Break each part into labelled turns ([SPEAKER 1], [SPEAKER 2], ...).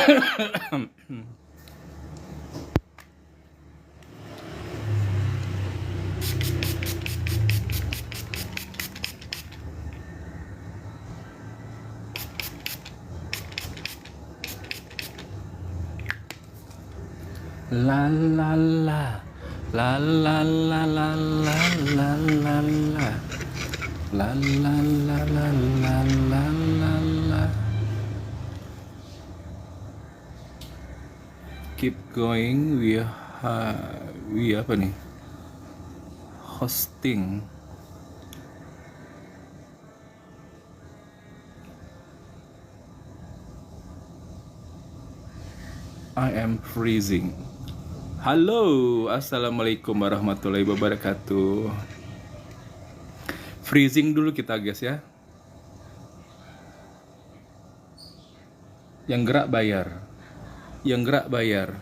[SPEAKER 1] La la la la la la la la la la la la la la la la la la. Keep going, we apa nih, hosting. I am freezing. Halo, assalamualaikum warahmatullahi wabarakatuh. Freezing dulu kita guys ya. Yang gerak bayar. Yang gerak bayar.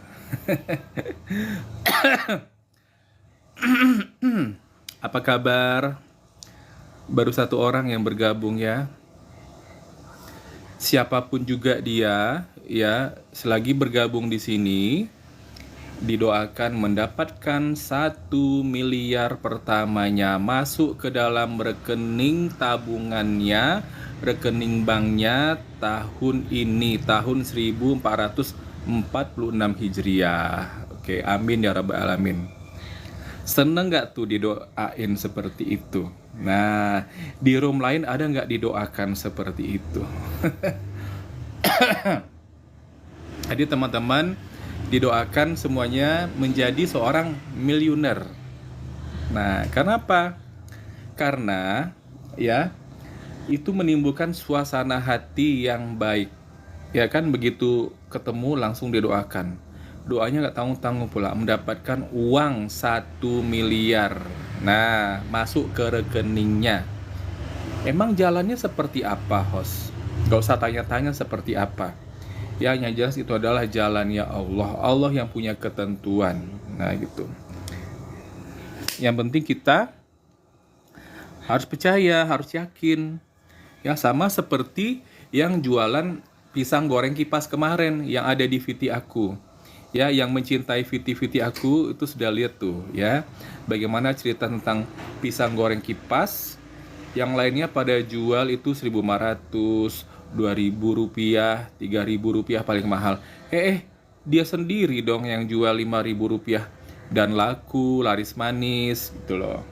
[SPEAKER 1] Apa kabar? Baru satu orang yang bergabung ya. Siapapun juga dia, ya, selagi bergabung di sini, didoakan mendapatkan 1 miliar pertamanya masuk ke dalam rekening tabungannya, rekening banknya tahun ini, tahun 1446 Hijriah. Oke, amin ya rabbal alamin. Seneng gak tuh didoain seperti itu? Nah, di room lain ada gak didoakan seperti itu? Jadi teman-teman, didoakan semuanya menjadi seorang miliuner. Nah, kenapa? Karena ya, itu menimbulkan suasana hati yang baik. Ya kan, begitu ketemu langsung didoakan. Doanya gak tanggung-tanggung pula, mendapatkan uang 1 miliar. Nah, masuk ke rekeningnya. Emang jalannya seperti apa, host? Gak usah tanya-tanya seperti apa. Ya, yang jelas itu adalah jalan ya Allah. Allah yang punya ketentuan. Nah, gitu. Yang penting kita harus percaya, harus yakin. Ya, sama seperti yang jualan pisang goreng kipas kemarin yang ada di VT aku. Ya, yang mencintai VT aku itu sudah lihat tuh, ya. Bagaimana cerita tentang pisang goreng kipas. Yang lainnya pada jual itu 1.500, 2.000 rupiah, 3.000 rupiah paling mahal. Dia sendiri dong yang jual 5.000 rupiah dan laku, laris manis gitu loh.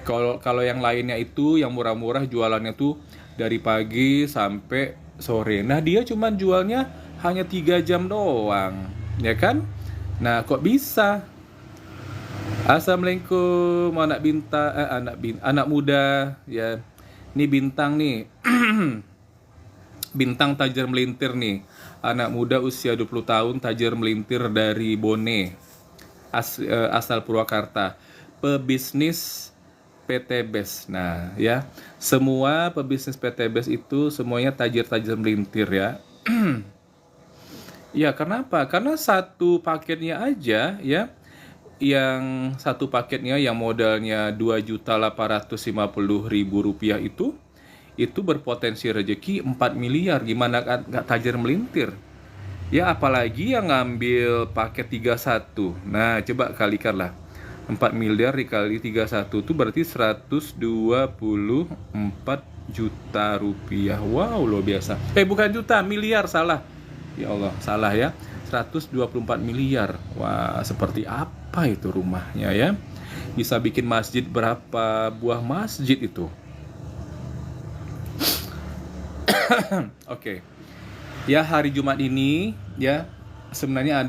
[SPEAKER 1] Kalau yang lainnya itu yang murah-murah jualannya tuh dari pagi sampai sore. Nah, dia cuma jualnya hanya 3 jam doang, ya kan? Nah, kok bisa? Assalamualaikum anak muda ya. Ini Bintang nih. Bintang tajir melintir nih. Anak muda usia 20 tahun tajir melintir dari Bone. Asal Purwakarta. Pebisnis PT BES. Nah, ya. Semua pebisnis PT BES itu semuanya tajir-tajir melintir ya. Ya, kenapa? Karena satu paketnya aja ya. Yang satu paketnya yang modalnya 2.850.000 rupiah itu berpotensi rezeki 4 miliar. Gimana nggak tajir melintir? Ya, apalagi yang ngambil paket 31. Nah, coba kalikanlah. 4 miliar dikali 31 itu berarti 124 juta rupiah. Wow, luar biasa. Bukan juta, miliar, salah. Ya Allah, salah ya. 124 miliar. Wah, seperti apa itu rumahnya ya? Bisa bikin masjid berapa buah masjid itu? Oke. Ya, hari Jumat ini ya, sebenarnya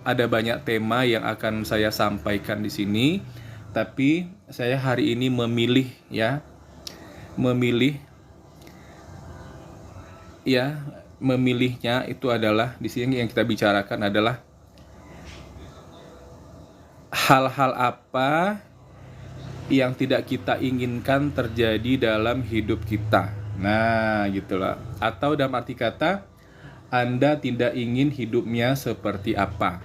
[SPEAKER 1] ada banyak tema yang akan saya sampaikan di sini, tapi saya hari ini memilihnya itu adalah di sini yang kita bicarakan adalah hal-hal apa yang tidak kita inginkan terjadi dalam hidup kita. Nah, gitulah. Atau dalam arti kata, Anda tidak ingin hidupnya seperti apa.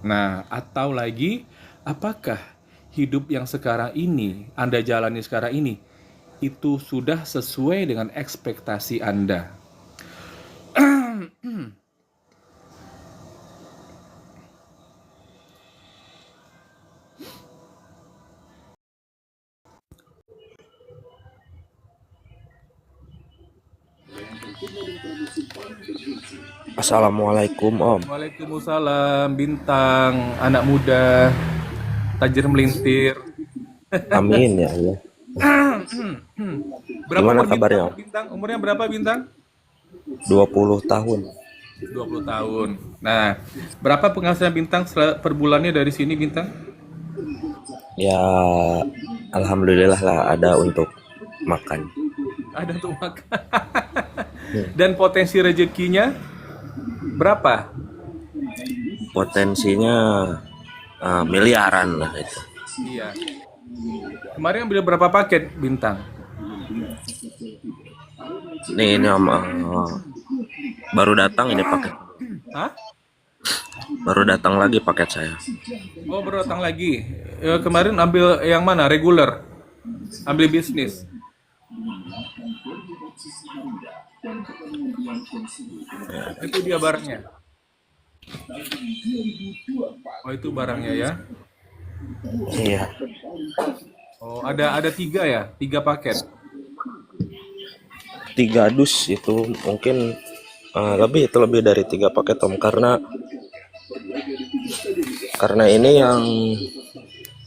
[SPEAKER 1] Nah, atau lagi, apakah hidup yang sekarang ini, Anda jalani sekarang ini, itu sudah sesuai dengan ekspektasi Anda?
[SPEAKER 2] Assalamualaikum Om.
[SPEAKER 1] Waalaikumsalam, Bintang, anak muda, tajir melintir.
[SPEAKER 2] Amin ya Allah.
[SPEAKER 1] Berapa
[SPEAKER 2] Gimana
[SPEAKER 1] umur Bintang?
[SPEAKER 2] kabarnya Om?
[SPEAKER 1] Bintang, umurnya berapa Bintang?
[SPEAKER 2] 20 tahun.
[SPEAKER 1] 20 tahun. Nah, berapa penghasilan Bintang per bulannya dari sini Bintang?
[SPEAKER 2] Ya Alhamdulillah lah ada untuk makan.
[SPEAKER 1] Ada untuk makan.
[SPEAKER 2] Hmm.
[SPEAKER 1] Dan potensi rezekinya berapa?
[SPEAKER 2] Potensinya miliaran lah itu.
[SPEAKER 1] Iya. Kemarin ambil berapa paket Bintang?
[SPEAKER 2] Ini Om, baru datang ini paket.
[SPEAKER 1] Hah?
[SPEAKER 2] Baru datang lagi paket saya.
[SPEAKER 1] Oh, baru datang lagi. Kemarin ambil yang mana? Reguler? Ambil bisnis? Itu dia barangnya. Oh, itu barangnya ya.
[SPEAKER 2] Iya.
[SPEAKER 1] Oh, ada tiga ya? Tiga paket.
[SPEAKER 2] 3 dus itu mungkin lebih dari 3 paket Om, karena ini yang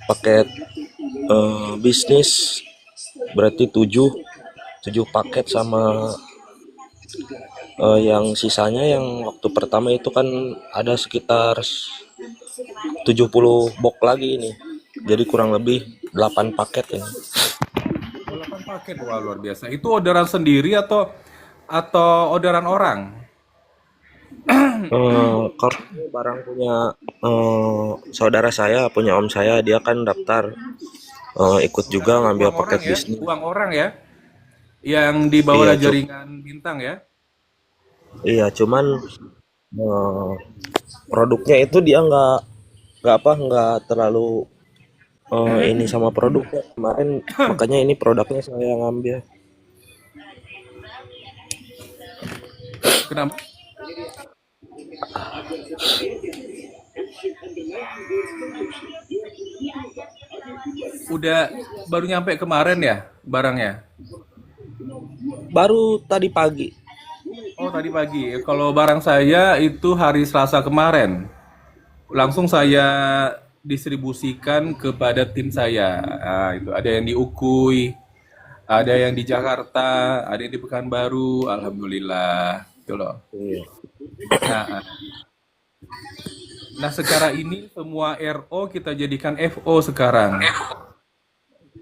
[SPEAKER 2] paket bisnis berarti 7 paket sama yang sisanya yang waktu pertama itu kan ada sekitar 70 box lagi ini. Jadi kurang lebih 8 paket ini.
[SPEAKER 1] 8 paket. Wah, luar biasa. Itu orderan sendiri atau orderan orang?
[SPEAKER 2] Kalau barang punya saudara saya, punya om saya, dia kan daftar ikut juga ngambil
[SPEAKER 1] Uang orang
[SPEAKER 2] paket
[SPEAKER 1] ya?
[SPEAKER 2] bisnis.
[SPEAKER 1] Uang orang ya? Yang dibawa
[SPEAKER 2] Iya,
[SPEAKER 1] jaringan Bintang ya?
[SPEAKER 2] iya, cuman produknya itu dia nggak terlalu ini sama produknya kemarin, makanya ini produknya saya ngambil.
[SPEAKER 1] Kenapa? Udah baru nyampe kemarin ya barangnya?
[SPEAKER 2] Baru tadi pagi.
[SPEAKER 1] Oh, tadi pagi. Kalau barang saya itu hari Selasa kemarin. Langsung saya distribusikan kepada tim saya. Nah, itu ada yang di Ukui, ada yang di Jakarta, ada yang di Pekanbaru. Alhamdulillah. Gitu loh.
[SPEAKER 2] Iya.
[SPEAKER 1] Nah, nah sekarang ini semua RO kita jadikan FO sekarang.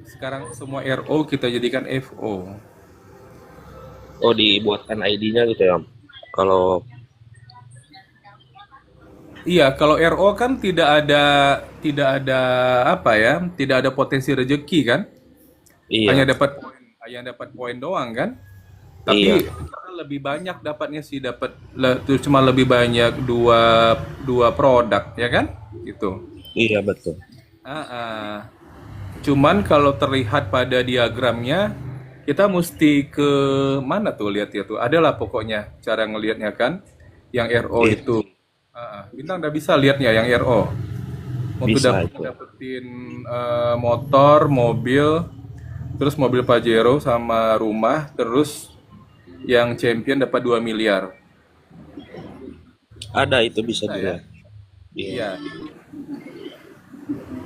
[SPEAKER 1] Sekarang semua RO kita jadikan FO.
[SPEAKER 2] Oh, dibuatkan ID-nya gitu ya Om? Kalau
[SPEAKER 1] Iya, kalau RO kan tidak ada apa ya, tidak ada potensi rezeki kan?
[SPEAKER 2] iya,
[SPEAKER 1] Hanya dapat poin doang kan?
[SPEAKER 2] iya,
[SPEAKER 1] Tapi kita lebih banyak dapatnya sih tuh cuma lebih banyak dua dua produk ya kan? Gitu.
[SPEAKER 2] iya betul.
[SPEAKER 1] Ah, ah. Cuman kalau terlihat pada diagramnya kita mesti ke mana tuh lihat ya tuh. Adalah pokoknya cara ngelihatnya kan yang RO
[SPEAKER 2] Iya,
[SPEAKER 1] itu. Bintang udah bisa lihatnya yang RO. Waktu
[SPEAKER 2] bisa itu.
[SPEAKER 1] dapetin motor, mobil, terus mobil Pajero sama rumah, terus yang champion dapat 2 miliar.
[SPEAKER 2] Ada itu bisa
[SPEAKER 1] Bisa ya?
[SPEAKER 2] dilihat. Iya,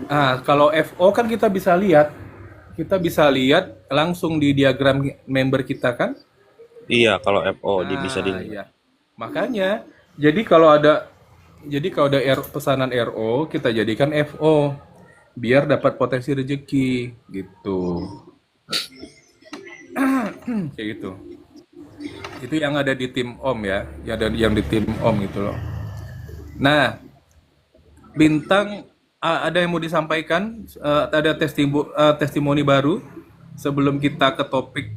[SPEAKER 1] Iya. Kalau FO kan kita bisa lihat. Kita bisa lihat langsung di diagram member kita kan?
[SPEAKER 2] iya kalau FO bisa dilihat.
[SPEAKER 1] Iya. Makanya, jadi kalau ada pesanan RO, kita jadikan FO biar dapat potensi rezeki gitu. Kayak gitu. Itu yang ada di tim Om ya, yang di tim Om gitu loh. Nah, Bintang ada yang mau disampaikan? Ada testimoni baru sebelum kita ke topik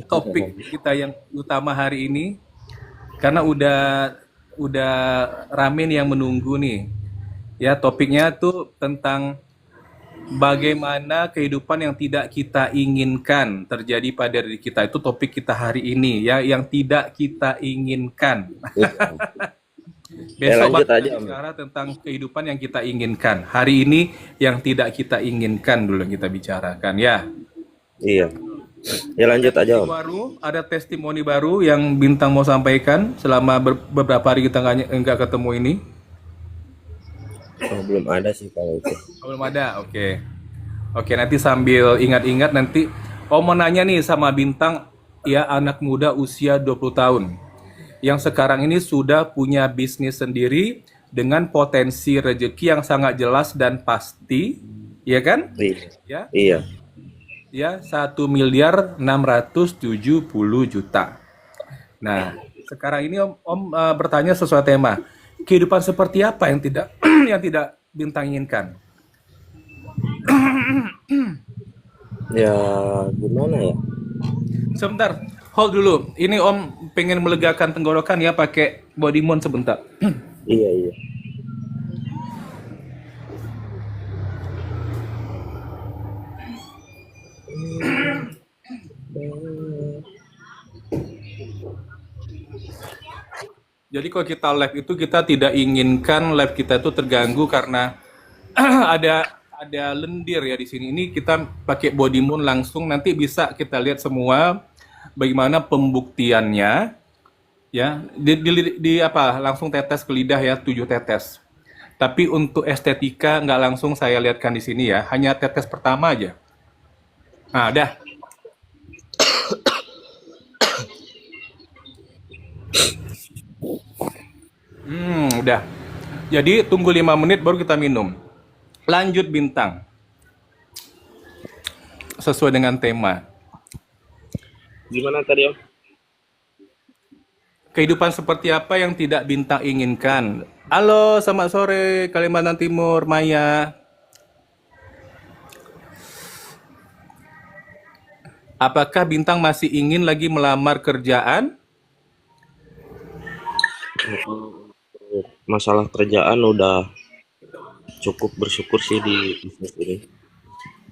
[SPEAKER 1] topik kita yang utama hari ini karena udah rame nih yang menunggu nih. Ya, topiknya tuh tentang bagaimana kehidupan yang tidak kita inginkan terjadi pada diri kita. Itu topik kita hari ini ya, yang tidak kita inginkan.
[SPEAKER 2] Iya.
[SPEAKER 1] Besok
[SPEAKER 2] Lanjut
[SPEAKER 1] bakal
[SPEAKER 2] aja Om.
[SPEAKER 1] bicara tentang kehidupan yang kita inginkan. Hari ini yang tidak kita inginkan dulu yang kita bicarakan ya.
[SPEAKER 2] Iya, Ya
[SPEAKER 1] Ada
[SPEAKER 2] lanjut aja Om.
[SPEAKER 1] ada testimoni baru yang Bintang mau sampaikan selama beberapa hari kita nggak ketemu ini?
[SPEAKER 2] Oh, belum ada sih kalau itu.
[SPEAKER 1] Oh, belum ada, oke. Oke, nanti sambil ingat-ingat nanti Om mau nanya nih sama Bintang, ya anak muda usia 20 tahun. Yang sekarang ini sudah punya bisnis sendiri dengan potensi rezeki yang sangat jelas dan pasti, ya kan?
[SPEAKER 2] Iya.
[SPEAKER 1] Ya,
[SPEAKER 2] Iya.
[SPEAKER 1] ya 1.670.000.000. Nah, sekarang ini Om bertanya sesuai tema. Kehidupan seperti apa yang tidak yang tidak Bintang inginkan?
[SPEAKER 2] Ya gimana ya?
[SPEAKER 1] Sebentar, hold dulu. Ini Om pengen melegakan tenggorokan ya pakai body moon sebentar.
[SPEAKER 2] Iya, iya.
[SPEAKER 1] Jadi kalau kita live itu kita tidak inginkan live kita itu terganggu karena ada lendir ya di sini. Ini kita pakai body moon langsung nanti bisa kita lihat semua bagaimana pembuktiannya ya. Di apa langsung tetes ke lidah ya 7 tetes. Tapi untuk estetika nggak langsung saya lihatkan di sini ya, hanya tetes pertama aja. Nah, dah. Udah. Jadi tunggu 5 menit baru kita minum. Lanjut Bintang. Sesuai dengan tema.
[SPEAKER 2] Gimana tadi Om?
[SPEAKER 1] Kehidupan seperti apa yang tidak Bintang inginkan? Halo, selamat sore Kalimantan Timur, Maya. Apakah Bintang masih ingin lagi melamar kerjaan?
[SPEAKER 2] Masalah kerjaan udah cukup bersyukur sih di bisnis ini.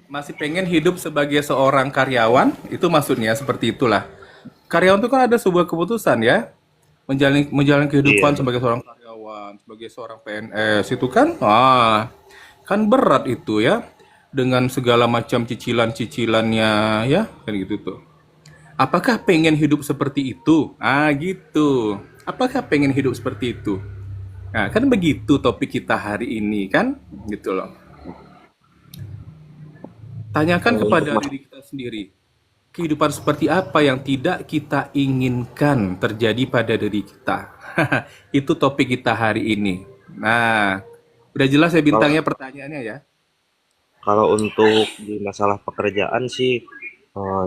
[SPEAKER 1] Masih pengen hidup sebagai seorang karyawan? Itu maksudnya seperti itulah. Karyawan itu kan ada sebuah keputusan ya. Menjalani kehidupan
[SPEAKER 2] Iya.
[SPEAKER 1] sebagai seorang karyawan, sebagai seorang PNS itu kan, kan berat itu ya, dengan segala macam cicilan-cicilannya ya, kan gitu tuh. Apakah pengen hidup seperti itu? Ah gitu. Apakah pengen hidup seperti itu? Nah kan begitu topik kita hari ini kan, gitu loh. Tanyakan
[SPEAKER 2] Kalau untuk
[SPEAKER 1] kepada diri kita sendiri, kehidupan seperti apa yang tidak kita inginkan terjadi pada diri kita. Itu topik kita hari ini. Nah, udah jelas ya
[SPEAKER 2] kalau
[SPEAKER 1] bintangnya pertanyaannya ya?
[SPEAKER 2] kalau untuk di masalah pekerjaan sih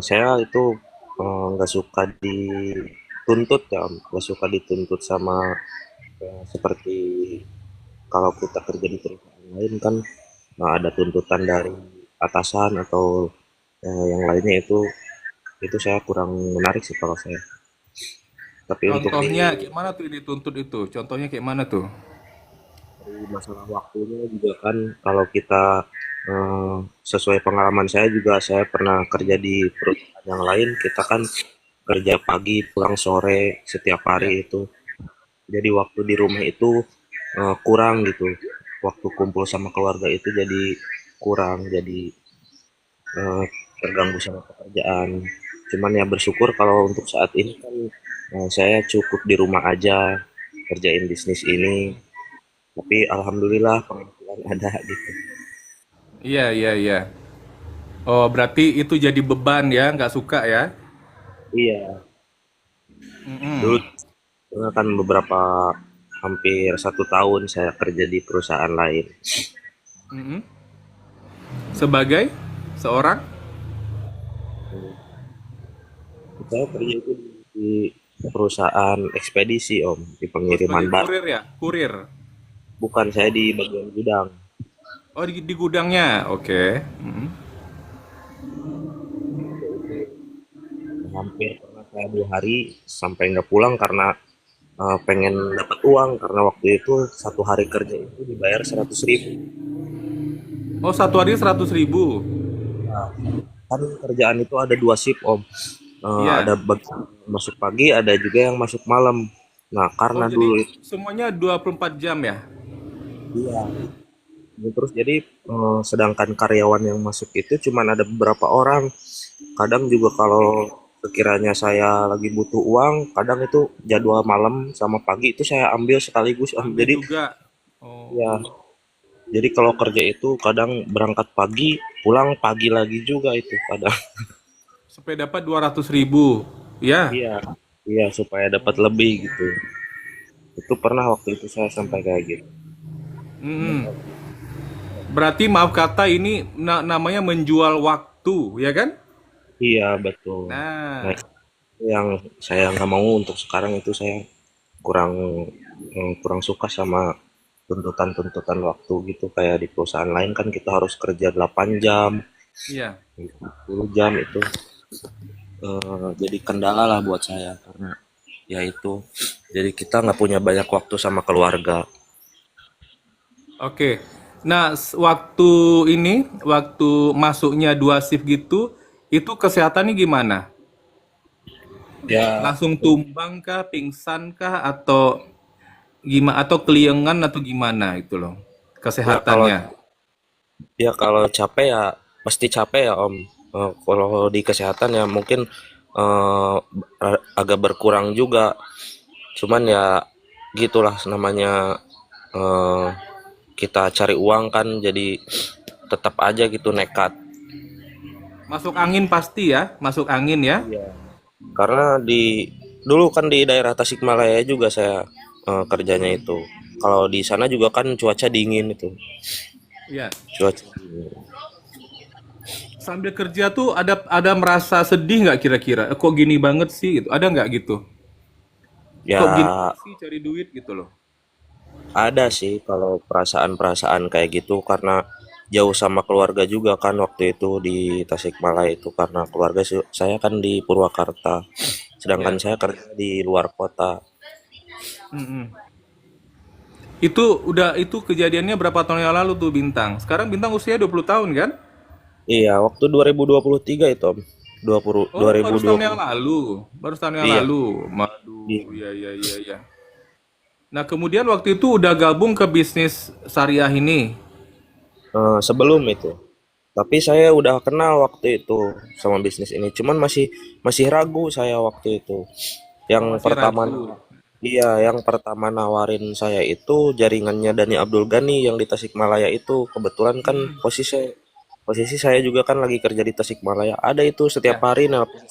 [SPEAKER 2] saya itu nggak suka dituntut ya Om. Nggak suka dituntut sama seperti kalau kita kerja di perusahaan lain kan ada tuntutan dari atasan atau yang lainnya itu saya kurang menarik sih kalau saya. Tapi untuk
[SPEAKER 1] Contohnya kayak mana tuh ini tuntut itu? Contohnya kayak mana tuh?
[SPEAKER 2] di masalah waktunya juga kan kalau kita eh, sesuai pengalaman saya juga saya pernah kerja di perusahaan yang lain kita kan kerja pagi pulang sore setiap hari
[SPEAKER 1] Ya.
[SPEAKER 2] itu jadi waktu di rumah itu kurang gitu waktu kumpul sama keluarga itu jadi kurang jadi eh, terganggu sama pekerjaan cuman ya bersyukur kalau untuk saat ini kan saya cukup di rumah aja kerjain bisnis ini tapi alhamdulillah penghasilan ada gitu.
[SPEAKER 1] Iya, iya, iya. Oh, berarti itu jadi beban ya, nggak suka ya?
[SPEAKER 2] Iya, dulu
[SPEAKER 1] Mm-mm.
[SPEAKER 2] kan beberapa hampir 1 tahun saya kerja di perusahaan lain.
[SPEAKER 1] Mm-mm. Sebagai seorang
[SPEAKER 2] Saya kerja itu di perusahaan ekspedisi Om, di
[SPEAKER 1] oh,
[SPEAKER 2] pengiriman
[SPEAKER 1] sebagai
[SPEAKER 2] barang.
[SPEAKER 1] kurir ya, kurir.
[SPEAKER 2] Bukan saya di bagian gudang.
[SPEAKER 1] Oh, di gudangnya. Oke. Mm-mm.
[SPEAKER 2] Hampir pernah saya 2 hari sampai nggak pulang karena pengen dapat uang karena waktu itu 1 hari kerja itu dibayar 100.000.
[SPEAKER 1] Oh, satu hari 100.000.
[SPEAKER 2] Nah, kan kerjaan itu ada 2 shift Om. Ada
[SPEAKER 1] Iya.
[SPEAKER 2] masuk pagi, ada juga yang masuk malam. Nah,
[SPEAKER 1] Oh,
[SPEAKER 2] karena
[SPEAKER 1] jadi
[SPEAKER 2] dulu itu
[SPEAKER 1] semuanya 24 jam ya?
[SPEAKER 2] iya, terus jadi sedangkan karyawan yang masuk itu cuma ada beberapa orang. Kadang juga kalau sekiranya saya lagi butuh uang, kadang itu jadwal malam sama pagi itu saya ambil sekaligus Om.
[SPEAKER 1] Ambil
[SPEAKER 2] Jadi
[SPEAKER 1] juga. Oh,
[SPEAKER 2] ya, jadi kalau kerja itu kadang berangkat pagi, pulang pagi lagi juga itu kadang.
[SPEAKER 1] supaya dapat 200.000. Ya.
[SPEAKER 2] Iya, iya supaya dapat lebih gitu. Itu pernah waktu itu saya sampai kayak gitu.
[SPEAKER 1] Mm-mm. Berarti maaf kata ini namanya menjual waktu, ya kan?
[SPEAKER 2] Iya betul. Nah,
[SPEAKER 1] Nah,
[SPEAKER 2] itu yang saya nggak mau untuk sekarang itu saya kurang kurang suka sama tuntutan-tuntutan waktu gitu kayak di perusahaan lain kan kita harus kerja 8 jam,
[SPEAKER 1] iya.
[SPEAKER 2] 10 jam itu jadi kendala lah buat saya karena ya itu jadi kita nggak punya banyak waktu sama keluarga.
[SPEAKER 1] Oke. Nah, waktu ini, waktu masuknya 2 shift gitu, itu kesehatannya gimana?
[SPEAKER 2] Ya,
[SPEAKER 1] Langsung tumbang kah, pingsan kah, atau gimana, atau keliengan atau gimana itu loh
[SPEAKER 2] ya kalau
[SPEAKER 1] kesehatannya?
[SPEAKER 2] capek ya pasti capek ya Om. Kalau di kesehatan ya mungkin eh, agak berkurang juga. Cuman ya gitulah namanya eh, kita cari uang kan jadi tetap aja gitu nekat.
[SPEAKER 1] Masuk angin pasti ya, masuk angin ya.
[SPEAKER 2] Iya. Karena dulu kan di daerah Tasikmalaya juga saya kerjanya itu. Kalau di sana juga kan cuaca dingin itu.
[SPEAKER 1] Iya.
[SPEAKER 2] Cuaca dingin.
[SPEAKER 1] Sambil kerja tuh ada merasa sedih nggak kira-kira? Kok gini banget sih gitu? Ada nggak gitu? Kok gini
[SPEAKER 2] Ya
[SPEAKER 1] banget sih cari duit gitu loh?
[SPEAKER 2] ada sih kalau perasaan-perasaan kayak gitu karena jauh sama keluarga juga kan waktu itu di Tasikmalaya itu karena keluarga saya kan di Purwakarta. Sedangkan
[SPEAKER 1] Ya.
[SPEAKER 2] saya kerja di luar kota.
[SPEAKER 1] Mm-mm. Itu kejadiannya berapa tahun yang lalu tuh Bintang? Sekarang Bintang usia 20 tahun kan?
[SPEAKER 2] Iya, waktu 2023 itu, Om.
[SPEAKER 1] Oh, baru setahun yang
[SPEAKER 2] 2020.
[SPEAKER 1] lalu. Baru setahun yang
[SPEAKER 2] Iya,
[SPEAKER 1] lalu.
[SPEAKER 2] iya.
[SPEAKER 1] Madu, ya ya ya ya. Nah, kemudian waktu itu udah gabung ke bisnis syariah ini.
[SPEAKER 2] Sebelum itu. Tapi saya udah kenal waktu itu sama bisnis ini. Cuman masih masih ragu saya waktu itu. Yang
[SPEAKER 1] Oh, masih
[SPEAKER 2] pertama
[SPEAKER 1] ragu.
[SPEAKER 2] Iya, yang pertama nawarin saya itu jaringannya Dani Abdul Gani yang di Tasikmalaya itu. Kebetulan kan
[SPEAKER 1] Hmm,
[SPEAKER 2] posisi saya juga kan lagi kerja di Tasikmalaya. Ada itu setiap
[SPEAKER 1] ya.
[SPEAKER 2] hari nelpon.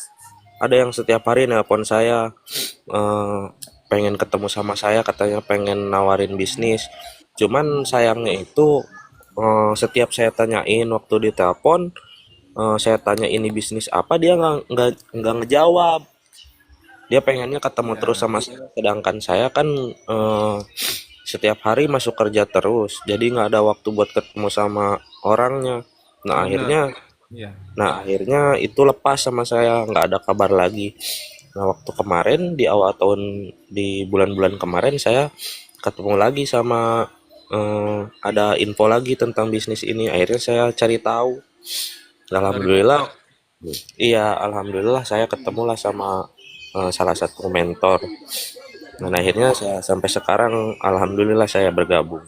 [SPEAKER 2] Ada yang setiap hari nelpon saya eh, pengen ketemu sama saya katanya pengen nawarin bisnis. Cuman sayangnya itu setiap saya tanyain waktu di telepon saya tanya ini bisnis apa dia nggak ngejawab. Dia pengennya ketemu terus
[SPEAKER 1] Ya.
[SPEAKER 2] sama saya, sedangkan saya kan setiap hari masuk kerja terus, jadi nggak ada waktu buat ketemu sama orangnya. Nah
[SPEAKER 1] Bener.
[SPEAKER 2] akhirnya,
[SPEAKER 1] Ya.
[SPEAKER 2] itu lepas sama saya, nggak ada kabar lagi. Nah waktu kemarin di awal tahun di bulan-bulan kemarin saya ketemu lagi sama ada info lagi tentang bisnis ini. Akhirnya saya cari tahu.
[SPEAKER 1] Cari
[SPEAKER 2] Alhamdulillah,
[SPEAKER 1] tahu.
[SPEAKER 2] iya alhamdulillah saya ketemulah sama salah satu mentor. Dan akhirnya saya sampai sekarang alhamdulillah saya bergabung.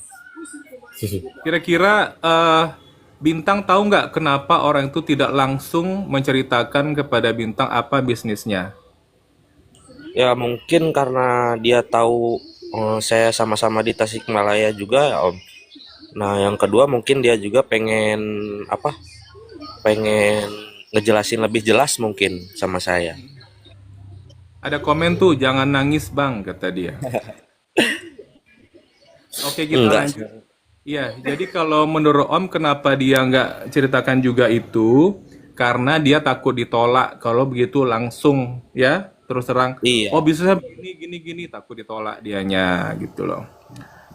[SPEAKER 1] Kira-kira Bintang tahu nggak kenapa orang itu tidak langsung menceritakan kepada Bintang apa bisnisnya?
[SPEAKER 2] Ya mungkin karena dia tahu saya sama-sama di Tasikmalaya juga ya Om. Nah yang kedua mungkin dia juga pengen apa? Pengen ngejelasin lebih jelas mungkin sama saya.
[SPEAKER 1] Ada komen tuh, jangan nangis bang, kata dia. Oke, kita
[SPEAKER 2] Enggak
[SPEAKER 1] lanjut.
[SPEAKER 2] sih.
[SPEAKER 1] Iya, jadi kalau menurut Om, kenapa dia nggak ceritakan juga itu? Karena dia takut ditolak. Kalau begitu langsung, ya, terus terang. Oh,
[SPEAKER 2] Iya.
[SPEAKER 1] bisa gini, gini, gini, takut ditolak dianya, gitu loh.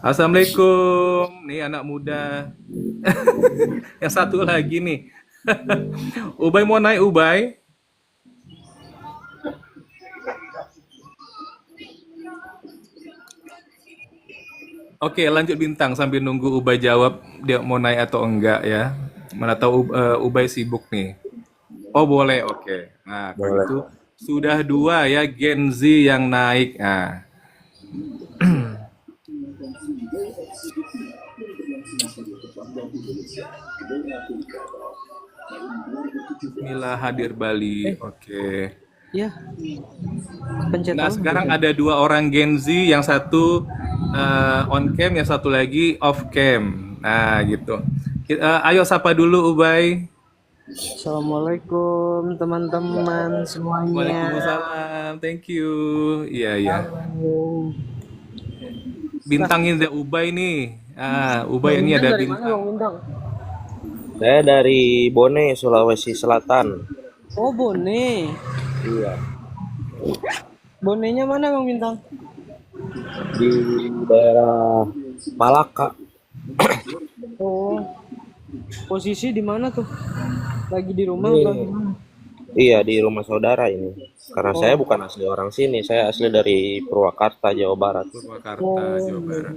[SPEAKER 1] Assalamualaikum, nih anak muda. Yang satu lagi nih. Ubay mau naik, Ubay. Oke, lanjut Bintang sambil nunggu Ubay jawab dia mau naik atau enggak ya. Mana tahu Ubay sibuk nih. Oh boleh, oke. Nah kalau
[SPEAKER 2] Boleh.
[SPEAKER 1] gitu sudah dua ya Gen Z yang naik. Nah, Bismillah hadir Bali. Oke.
[SPEAKER 3] Ya, pencet
[SPEAKER 1] Nah,
[SPEAKER 3] apa?
[SPEAKER 1] sekarang ada dua orang Gen Z, yang satu on cam, yang satu lagi off cam. Nah, gitu. Ayo sapa dulu Ubay.
[SPEAKER 3] Assalamualaikum teman-teman semuanya.
[SPEAKER 1] Waalaikumsalam. Thank you. Iya, iya.
[SPEAKER 3] Halo.
[SPEAKER 1] Bintangin the Ubay nih. Ubay
[SPEAKER 3] Bang
[SPEAKER 1] ini
[SPEAKER 3] Bintang
[SPEAKER 1] ada
[SPEAKER 3] dari mana
[SPEAKER 1] bintang.
[SPEAKER 3] Bang Bintang?
[SPEAKER 2] Saya dari Bone, Sulawesi Selatan.
[SPEAKER 3] Oh, Bone.
[SPEAKER 2] Iya,
[SPEAKER 3] Bonenya mana Bang Bintang?
[SPEAKER 2] di daerah Malaka.
[SPEAKER 3] Oh, posisi di mana tuh? Lagi di rumah
[SPEAKER 2] Ini,
[SPEAKER 3] atau gimana?
[SPEAKER 2] iya, di rumah saudara ini. Karena saya
[SPEAKER 3] Oh,
[SPEAKER 2] bukan asli orang sini, saya asli dari Purwakarta, Jawa Barat.
[SPEAKER 1] Purwakarta, Jawa
[SPEAKER 3] oh.
[SPEAKER 1] Barat.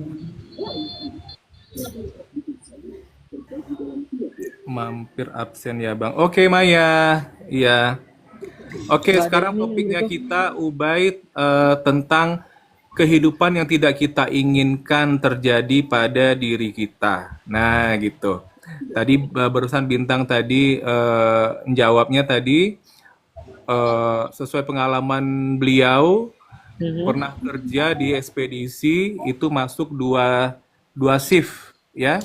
[SPEAKER 1] Mampir absen ya Bang. Oke Maya. Iya. Oke,
[SPEAKER 3] Nggak ada
[SPEAKER 1] sekarang
[SPEAKER 3] ini
[SPEAKER 1] topiknya
[SPEAKER 3] gitu.
[SPEAKER 1] kita Ubay tentang kehidupan yang tidak kita inginkan terjadi pada diri kita. Nah, gitu. Tadi barusan Bintang tadi menjawabnya tadi sesuai pengalaman beliau
[SPEAKER 3] Mhm.
[SPEAKER 1] pernah kerja di ekspedisi itu masuk dua shift ya.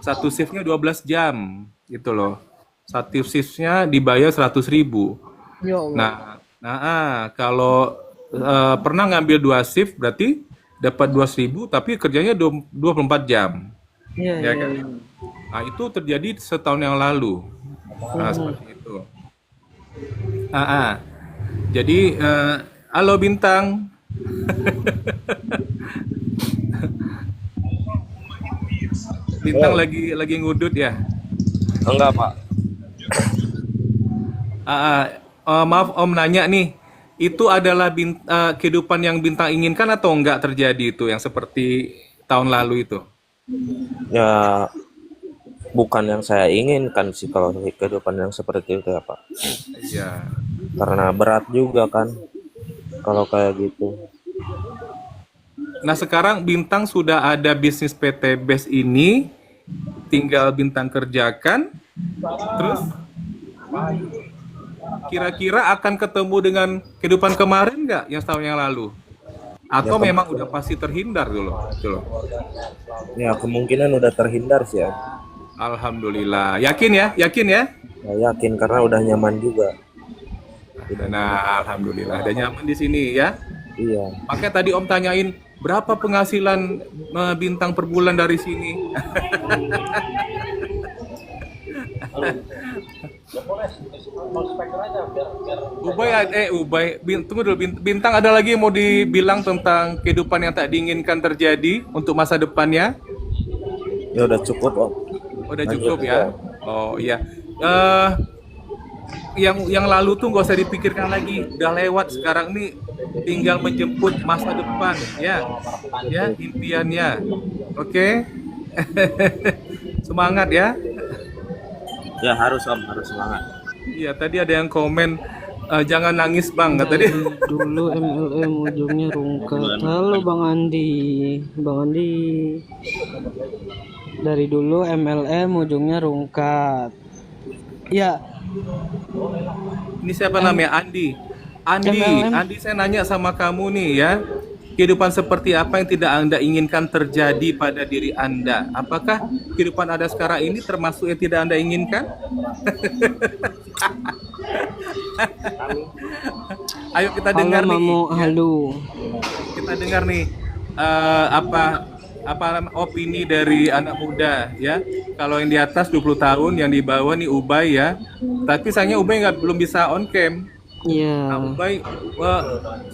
[SPEAKER 1] Satu shiftnya 12 jam gitu loh. Satu shiftnya dibayar 100.000.
[SPEAKER 3] Ya Allah.
[SPEAKER 1] Kalau pernah ngambil dua shift berarti dapat 2.000 tapi kerjanya 24 jam,
[SPEAKER 3] Iya,
[SPEAKER 1] ya
[SPEAKER 3] iya,
[SPEAKER 1] kan?
[SPEAKER 3] iya.
[SPEAKER 1] Nah, itu terjadi setahun yang lalu. Nah,
[SPEAKER 3] Mhm.
[SPEAKER 1] seperti itu. Ah, ah. Jadi, halo Bintang. Bintang
[SPEAKER 2] Oh,
[SPEAKER 1] lagi ngudut ya.
[SPEAKER 2] enggak, Pak.
[SPEAKER 1] Maaf Om nanya nih, itu adalah kehidupan yang Bintang inginkan atau enggak terjadi itu yang seperti tahun lalu itu?
[SPEAKER 2] Ya, bukan yang saya inginkan sih kalau kehidupan yang seperti itu ya, Pak.
[SPEAKER 1] Iya.
[SPEAKER 2] Karena berat juga kan kalau kayak gitu.
[SPEAKER 1] Nah, sekarang Bintang sudah ada bisnis PT Best ini, tinggal Bintang kerjakan, terus kira-kira akan ketemu dengan kehidupan kemarin nggak yang setahun yang lalu?
[SPEAKER 2] Ya,
[SPEAKER 1] Atau memang udah pasti terhindar dulu? Gitu loh.
[SPEAKER 2] ya kemungkinan udah terhindar sih ya.
[SPEAKER 1] Alhamdulillah. Yakin ya? Yakin ya?
[SPEAKER 2] Saya yakin karena udah nyaman juga.
[SPEAKER 1] Nah, Alhamdulillah. Ada nyaman di sini ya.
[SPEAKER 2] Iya.
[SPEAKER 1] Makanya tadi Om tanyain, berapa penghasilan Bintang per bulan dari sini? Tunggu dulu. Bintang ada lagi yang mau dibilang tentang kehidupan yang tak diinginkan terjadi untuk masa depannya?
[SPEAKER 2] Ya udah cukup, Om.
[SPEAKER 1] Udah
[SPEAKER 2] Lanjut
[SPEAKER 1] cukup
[SPEAKER 2] aja.
[SPEAKER 1] ya? Oh iya. Eh, yang lalu tuh nggak usah dipikirkan lagi, udah lewat. Sekarang nih tinggal menjemput masa depan, ya impiannya. Oke. Semangat ya.
[SPEAKER 2] Ya harus, Om, harus semangat.
[SPEAKER 1] Iya, tadi ada yang komen, jangan nangis Bang, kata dia.
[SPEAKER 3] Dari dulu MLM ujungnya rungkat. Halo Bang Andi. Bang Andi. Dari dulu MLM ujungnya rungkat. Ya,
[SPEAKER 1] Ini siapa namanya? Andi.
[SPEAKER 3] MLM.
[SPEAKER 1] Andi, saya nanya sama kamu nih ya. Kehidupan seperti apa yang tidak Anda inginkan terjadi pada diri Anda? Apakah kehidupan Anda sekarang ini termasuk yang tidak Anda inginkan? Ayo kita
[SPEAKER 3] Halo
[SPEAKER 1] dengar nih.
[SPEAKER 3] Mamu,
[SPEAKER 1] Ya.
[SPEAKER 3] halo.
[SPEAKER 1] Kita dengar nih apa opini dari anak muda ya. Kalau yang di atas 20 tahun, yang di bawah nih Ubay ya. Tapi sayangnya Ubay belum bisa on cam.
[SPEAKER 3] Iya.
[SPEAKER 1] Nah, Ubay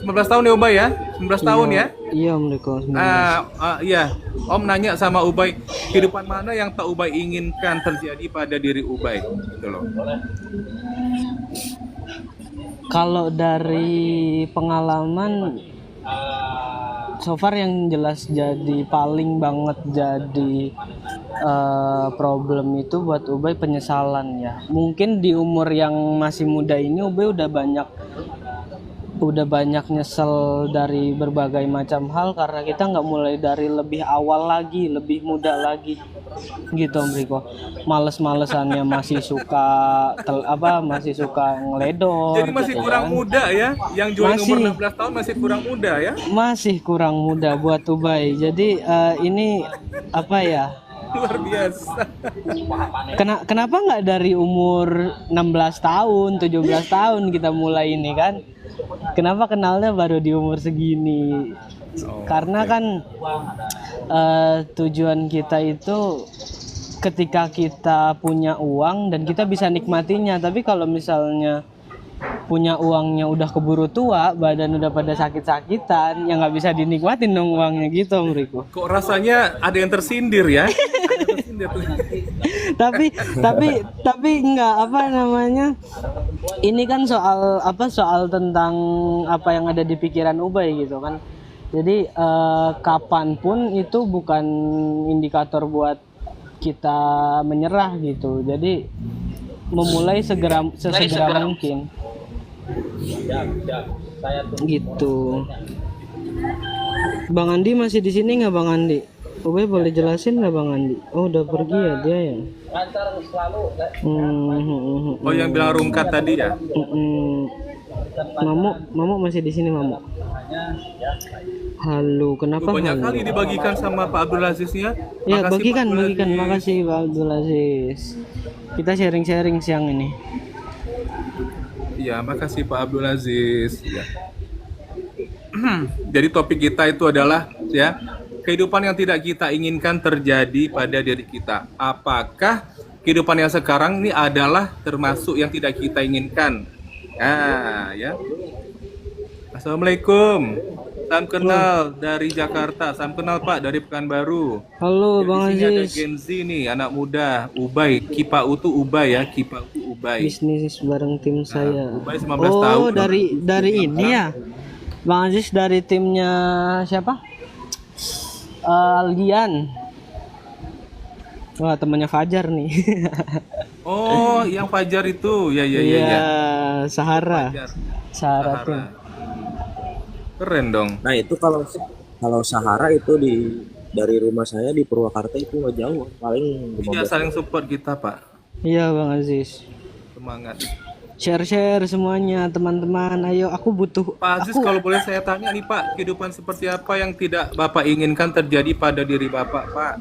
[SPEAKER 1] 19 tahun ya Ubay ya? 19 tahun ya?
[SPEAKER 3] Iya Om Deko 19.
[SPEAKER 1] Iya. Om nanya sama Ubay, kehidupan mana yang tak Ubay inginkan terjadi pada diri Ubay? Gitu loh.
[SPEAKER 3] Kalau dari pengalaman so far yang jelas jadi paling banget jadi problem itu buat Ubay penyesalan ya. Mungkin di umur yang masih muda ini Ubay udah banyak nyesel dari berbagai macam hal karena kita nggak mulai dari lebih awal lagi, lebih muda lagi. gitu Om Riko. Males-malesannya masih suka masih suka ngeledor
[SPEAKER 1] Jadi masih
[SPEAKER 3] gitu
[SPEAKER 1] kurang
[SPEAKER 3] kan.
[SPEAKER 1] muda ya. Yang jual umur
[SPEAKER 3] Masih
[SPEAKER 1] 16 tahun masih kurang muda ya.
[SPEAKER 3] masih kurang muda buat Ubay. Jadi ini apa ya?
[SPEAKER 1] Luar biasa.
[SPEAKER 3] Kenapa nggak dari umur 16 tahun, 17 tahun kita mulai ini kan? Kenapa kenalnya baru di umur segini?
[SPEAKER 1] Oh,
[SPEAKER 3] Karena
[SPEAKER 1] oke.
[SPEAKER 3] kan tujuan kita itu ketika kita punya uang dan kita bisa nikmatinya. Tapi kalau misalnya punya uangnya udah keburu tua, badan udah pada sakit-sakitan, ya nggak bisa dinikmatin dong uangnya gitu Om Riko.
[SPEAKER 1] Kok rasanya ada yang tersindir ya? Ada yang tersindir tuh.
[SPEAKER 3] tapi nggak apa namanya, ini kan soal tentang apa yang ada di pikiran Ubay gitu kan. Jadi kapanpun itu bukan indikator buat kita menyerah gitu. Jadi memulai sesegera mungkin gitu. Bang Andi masih di sini nggak Bang Andi? Ubay boleh jelasin nggak Bang Andi? Oh udah pergi ya dia ya.
[SPEAKER 1] Oh, yang bilang rungkat tadi ya?
[SPEAKER 3] Mamo masih di sini Mamo. Halo, kenapa
[SPEAKER 1] Banyak
[SPEAKER 3] halo?
[SPEAKER 1] kali dibagikan sama Pak Abdul Aziz ya.
[SPEAKER 3] Ya
[SPEAKER 1] Makasih,
[SPEAKER 3] bagikan.
[SPEAKER 1] Pak Abdul Aziz.
[SPEAKER 3] Makasih Pak Abdul Aziz. Kita sharing siang ini.
[SPEAKER 1] Iya, makasih Pak Abdul Aziz. Ya. Jadi topik kita itu adalah ya, kehidupan yang tidak kita inginkan terjadi pada diri kita. Apakah kehidupan yang sekarang ini adalah termasuk yang tidak kita inginkan? Nah, ya. Assalamualaikum. Salam kenal dari Jakarta. Salam kenal Pak dari Pekanbaru.
[SPEAKER 3] Halo
[SPEAKER 1] Ya,
[SPEAKER 3] Bang
[SPEAKER 1] di sini ada
[SPEAKER 3] Aziz.
[SPEAKER 1] Gen Z nih, anak muda, Ubay, Kipau tuh Ubay ya, Kipau tuh Ubay.
[SPEAKER 3] Bisnis bareng tim saya.
[SPEAKER 1] Ubay 19 tahun.
[SPEAKER 3] Oh, dari ini ya. Bang Aziz dari timnya siapa? Aldian. Wah, temannya Fajar nih.
[SPEAKER 1] Oh, yang Fajar itu, ya.
[SPEAKER 3] Iya, Sahara.
[SPEAKER 1] Fajar.
[SPEAKER 3] Sahara tim.
[SPEAKER 1] Sahara. Keren dong.
[SPEAKER 2] Nah itu kalau Sahara itu dari rumah saya di Purwakarta itu nggak jauh, paling
[SPEAKER 1] Iya,
[SPEAKER 2] 15
[SPEAKER 1] saling support kita Pak.
[SPEAKER 3] Iya, Bang Aziz.
[SPEAKER 1] Semangat.
[SPEAKER 3] Share semuanya teman-teman. Ayo, aku butuh.
[SPEAKER 1] Pak Aziz, kalau boleh saya tanya nih Pak, kehidupan seperti apa yang tidak Bapak inginkan terjadi pada diri Bapak, Pak?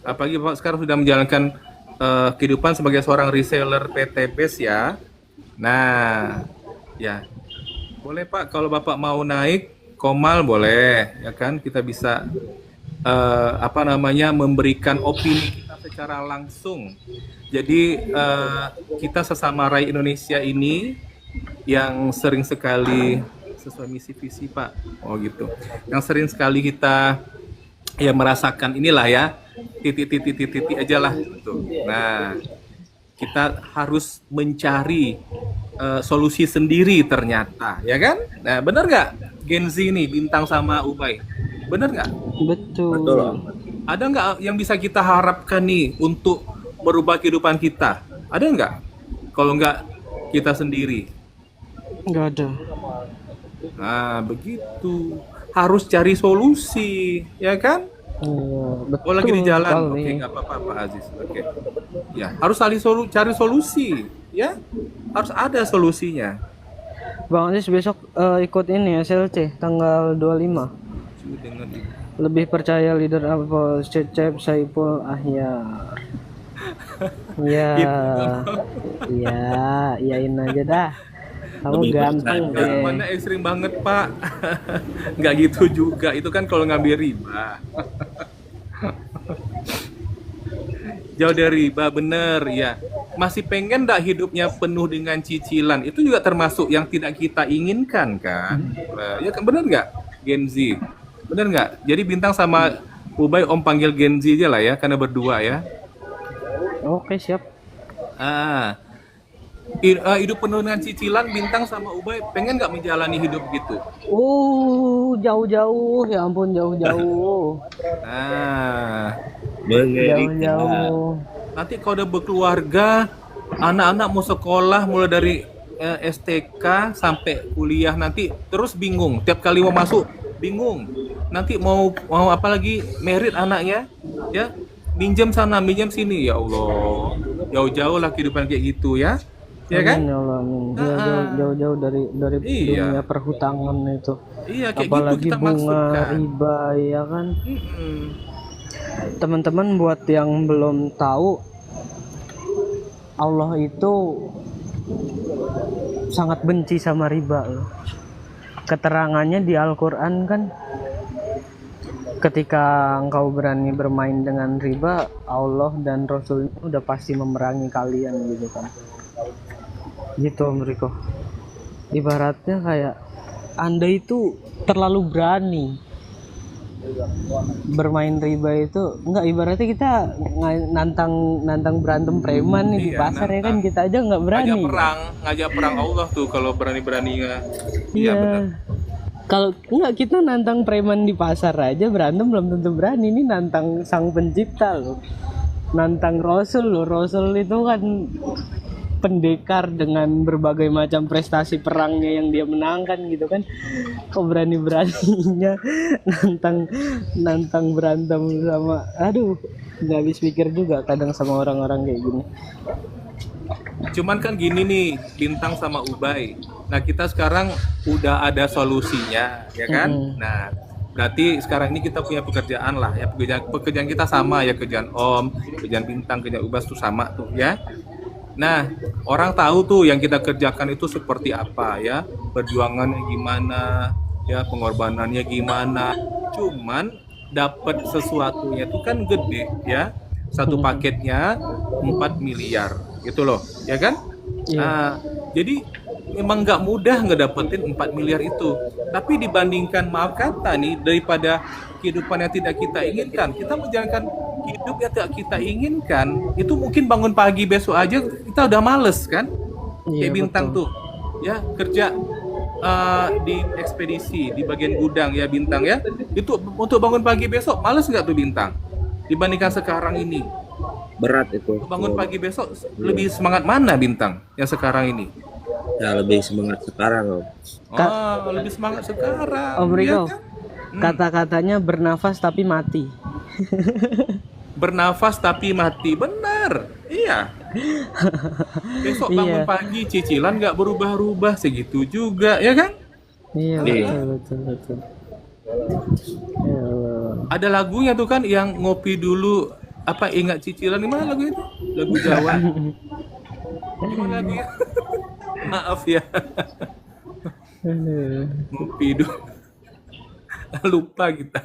[SPEAKER 1] Apalagi Bapak sekarang sudah menjalankan kehidupan sebagai seorang reseller PT BES ya. Nah, ya. Boleh Pak, kalau Bapak mau naik Komal boleh, ya kan? Kita bisa memberikan opini kita secara langsung. Jadi kita sesama rakyat Indonesia ini yang sering sekali sesuai misi visi Pak, oh gitu. Yang sering sekali kita ya merasakan inilah ya titik aja lah gitu. Nah, kita harus mencari solusi sendiri ternyata, ya kan? Nah, bener nggak Gen Z ini Bintang sama Ubay? Bener nggak?
[SPEAKER 3] Betul.
[SPEAKER 2] betul.
[SPEAKER 1] Ada nggak yang bisa kita harapkan nih untuk merubah kehidupan kita? Ada nggak? Kalau nggak kita sendiri.
[SPEAKER 3] Nggak ada.
[SPEAKER 1] Nah, begitu. Harus cari solusi, ya kan?
[SPEAKER 3] Iya, betul.
[SPEAKER 1] Oh, lagi di jalan.
[SPEAKER 3] sekali.
[SPEAKER 1] Oke, nggak apa-apa, Pak Aziz. Oke. Ya, harus cari solusi, ya. Harus ada solusinya.
[SPEAKER 3] Bang Aziz besok ikut ini SLC tanggal 25.
[SPEAKER 1] Dengan
[SPEAKER 3] Lebih percaya leader apa? Cecep Saipul Ahyar. Ya, ya, iyain aja dah. Kamu ganteng deh.
[SPEAKER 1] mana ekstrim banget, Pak. Nggak gitu juga. Itu kan kalau ngambil riba. Jauh dari riba, bener ya. Masih pengen nggak hidupnya penuh dengan cicilan? Itu juga termasuk yang tidak kita inginkan kan? Ya kan bener nggak, Gen Z? Bener nggak? Jadi Bintang sama Ubay Om panggil Gen Z aja lah ya, karena berdua ya.
[SPEAKER 3] Oke, siap.
[SPEAKER 1] Hidup penuh dengan cicilan, Bintang sama Ubay pengen nggak menjalani hidup gitu?
[SPEAKER 3] Jauh-jauh, ya ampun jauh-jauh.
[SPEAKER 2] Mengerikan.
[SPEAKER 3] Jauh-jauh.
[SPEAKER 1] Nanti kalau udah berkeluarga, anak-anak mau sekolah mulai dari STK sampai kuliah nanti terus bingung. Tiap kali mau masuk bingung. Nanti mau apa lagi merit anaknya, ya minjem sana, minjem sini, ya Allah. Jauh-jauh lah kehidupan kayak gitu ya. Ya kan?
[SPEAKER 3] Amin ya Allah, amin. Ya, jauh-jauh dari
[SPEAKER 1] Iya.
[SPEAKER 3] dunia perhutangan itu.
[SPEAKER 1] Iya, kayak gitu
[SPEAKER 3] Apalagi
[SPEAKER 1] kita
[SPEAKER 3] bunga,
[SPEAKER 1] maksudkan.
[SPEAKER 3] riba, ya kan.
[SPEAKER 1] Mm-mm.
[SPEAKER 3] Teman-teman buat yang belum tahu, Allah itu sangat benci sama riba loh. Keterangannya di Al-Quran kan, ketika engkau berani bermain dengan riba, Allah dan Rasulnya udah pasti memerangi kalian gitu kan. Gitu Om Riko. Ibaratnya kayak Anda itu terlalu berani bermain riba itu. Enggak, ibaratnya kita nantang berantem preman nih di
[SPEAKER 1] Iya,
[SPEAKER 3] pasar ya kan, kita aja nggak berani.
[SPEAKER 1] ngajak perang Allah tuh kalau berani-beraninya. Iya,
[SPEAKER 3] Iya.
[SPEAKER 1] benar.
[SPEAKER 3] Kalau enggak, kita nantang preman di pasar aja berantem belum tentu berani. Ini nantang sang pencipta loh. Nantang Rasul loh. Rasul itu kan pendekar dengan berbagai macam prestasi perangnya yang dia menangkan gitu kan. Kok berani-beraninya nantang berantem sama, aduh, nggak habis pikir juga kadang sama orang-orang kayak gini.
[SPEAKER 1] Cuman kan gini nih, Bintang sama Ubay. Nah, kita sekarang udah ada solusinya, ya kan? Nah, berarti sekarang ini kita punya pekerjaan lah, ya. Pekerjaan kita sama ya, kerjaan Om, kerjaan Bintang, kerjaan Ubas tuh sama tuh, ya. Nah, orang tahu tuh yang kita kerjakan itu seperti apa ya, perjuangannya gimana, ya pengorbanannya gimana. Cuman dapat sesuatunya itu kan gede ya. Satu paketnya 4 miliar gitu loh, ya kan?
[SPEAKER 3] Iya.
[SPEAKER 1] Nah, jadi memang nggak mudah ngedapetin 4 miliar itu. Tapi dibandingkan, maaf kata nih, daripada kehidupan yang tidak kita inginkan, kita menjalankan hidup yang tidak kita inginkan, itu mungkin bangun pagi besok aja kita udah males kan?
[SPEAKER 3] Iya,
[SPEAKER 1] Kayak Bintang
[SPEAKER 3] betul.
[SPEAKER 1] tuh, ya kerja di ekspedisi, di bagian gudang ya Bintang ya. Itu untuk bangun pagi besok males nggak tuh Bintang? Dibandingkan sekarang ini,
[SPEAKER 2] Berat itu.
[SPEAKER 1] bangun pagi besok lebih semangat mana Bintang yang sekarang ini?
[SPEAKER 2] Ya lebih semangat sekarang, Om.
[SPEAKER 1] Oh, lebih semangat sekarang.
[SPEAKER 3] Om
[SPEAKER 1] ya
[SPEAKER 3] Riko,
[SPEAKER 1] kan?
[SPEAKER 3] kata-katanya bernafas tapi mati.
[SPEAKER 1] Bernafas tapi mati, benar. Iya. Besok bangun
[SPEAKER 3] Iya.
[SPEAKER 1] pagi cicilan nggak berubah-ubah, segitu juga, ya kan?
[SPEAKER 3] Iya,
[SPEAKER 2] Iya.
[SPEAKER 3] betul. Ya Allah.
[SPEAKER 1] Ada lagunya tuh kan yang ngopi dulu, apa ingat cicilan, gimana lagu itu? Lagu Jawa. Gimana lagunya? Maaf ya, ngopi dulu. Lupa kita.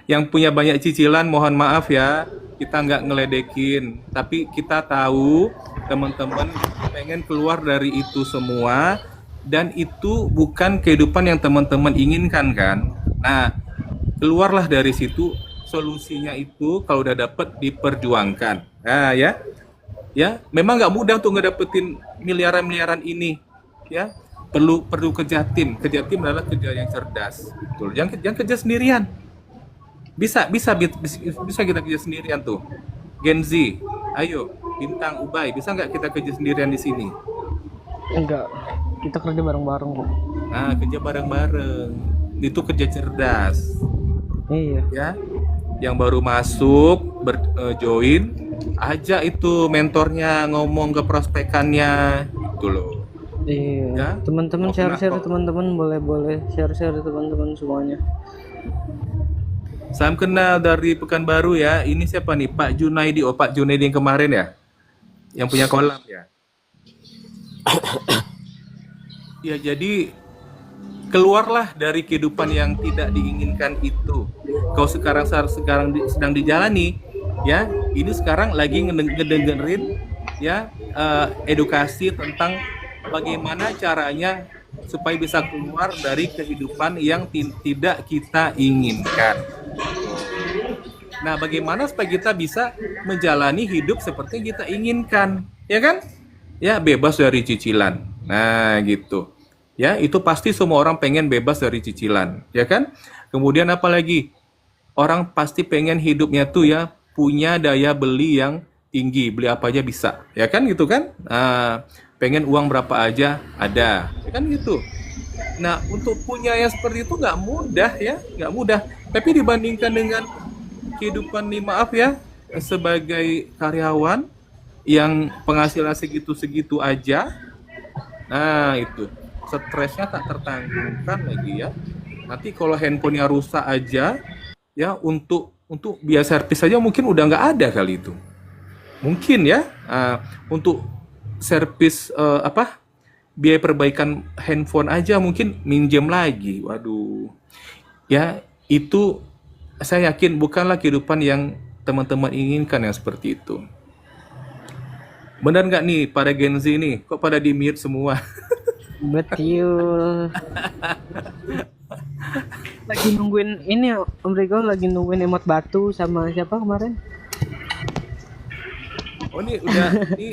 [SPEAKER 1] Yang punya banyak cicilan mohon maaf ya, kita nggak ngeledekin, tapi kita tahu teman-teman pengen keluar dari itu semua, dan itu bukan kehidupan yang teman-teman inginkan kan. Nah, keluarlah dari situ. Solusinya itu kalau udah dapet diperjuangkan. Nah ya memang nggak mudah untuk ngedapetin miliaran ini ya, perlu kerja tim adalah kerja yang cerdas, betul. Jangan kerja sendirian. Bisa kita kerja sendirian tuh. Gen Z, ayo Bintang, Ubay, bisa nggak kita kerja sendirian di sini?
[SPEAKER 3] Enggak, kita kerja bareng-bareng kok.
[SPEAKER 1] Nah, kerja bareng-bareng itu kerja cerdas
[SPEAKER 3] Iya.
[SPEAKER 1] ya. Yang baru masuk join, ajak itu mentornya ngomong ke prospekannya gitu loh.
[SPEAKER 3] Iya.
[SPEAKER 1] Ya.
[SPEAKER 3] Teman-teman
[SPEAKER 1] Oh,
[SPEAKER 3] share
[SPEAKER 1] kenapa?
[SPEAKER 3] teman-teman boleh share teman-teman semuanya.
[SPEAKER 1] Salam kenal dari Pekanbaru ya. Ini siapa nih? Pak Junaidi. Oh, Pak Junaidi yang kemarin ya? Yang punya kolam ya? Ya, jadi keluarlah dari kehidupan yang tidak diinginkan itu. Kau sekarang sedang dijalani, ya. Ini sekarang lagi ngedengerin ya, edukasi tentang bagaimana caranya supaya bisa keluar dari kehidupan yang tidak kita inginkan. Nah, bagaimana supaya kita bisa menjalani hidup seperti yang kita inginkan, ya kan? Ya, bebas dari cicilan. Nah, gitu. Ya, itu pasti semua orang pengen bebas dari cicilan, ya kan? Kemudian apa lagi? Orang pasti pengen hidupnya tuh ya punya daya beli yang tinggi, beli apa aja bisa, ya kan gitu kan? Nah, pengen uang berapa aja ada, ya kan gitu. Nah, untuk punya yang seperti itu nggak mudah ya, nggak mudah. Tapi dibandingkan dengan kehidupan nih, maaf ya, sebagai karyawan yang penghasilan segitu-segitu aja, nah itu stresnya tak tertanggungkan lagi ya. Nanti kalau handphonenya rusak aja, ya untuk biaya servis saja mungkin udah nggak ada kali itu. Mungkin ya, untuk servis apa biaya perbaikan handphone aja mungkin minjem lagi. Waduh, ya itu saya yakin bukanlah kehidupan yang teman-teman inginkan yang seperti itu. Benar nggak nih pada Gen Z nih? Kok pada di mute semua?
[SPEAKER 3] Betul. Lagi nungguin ini Om Riko, lagi nungguin emot batu sama siapa kemarin?
[SPEAKER 1] Oh ini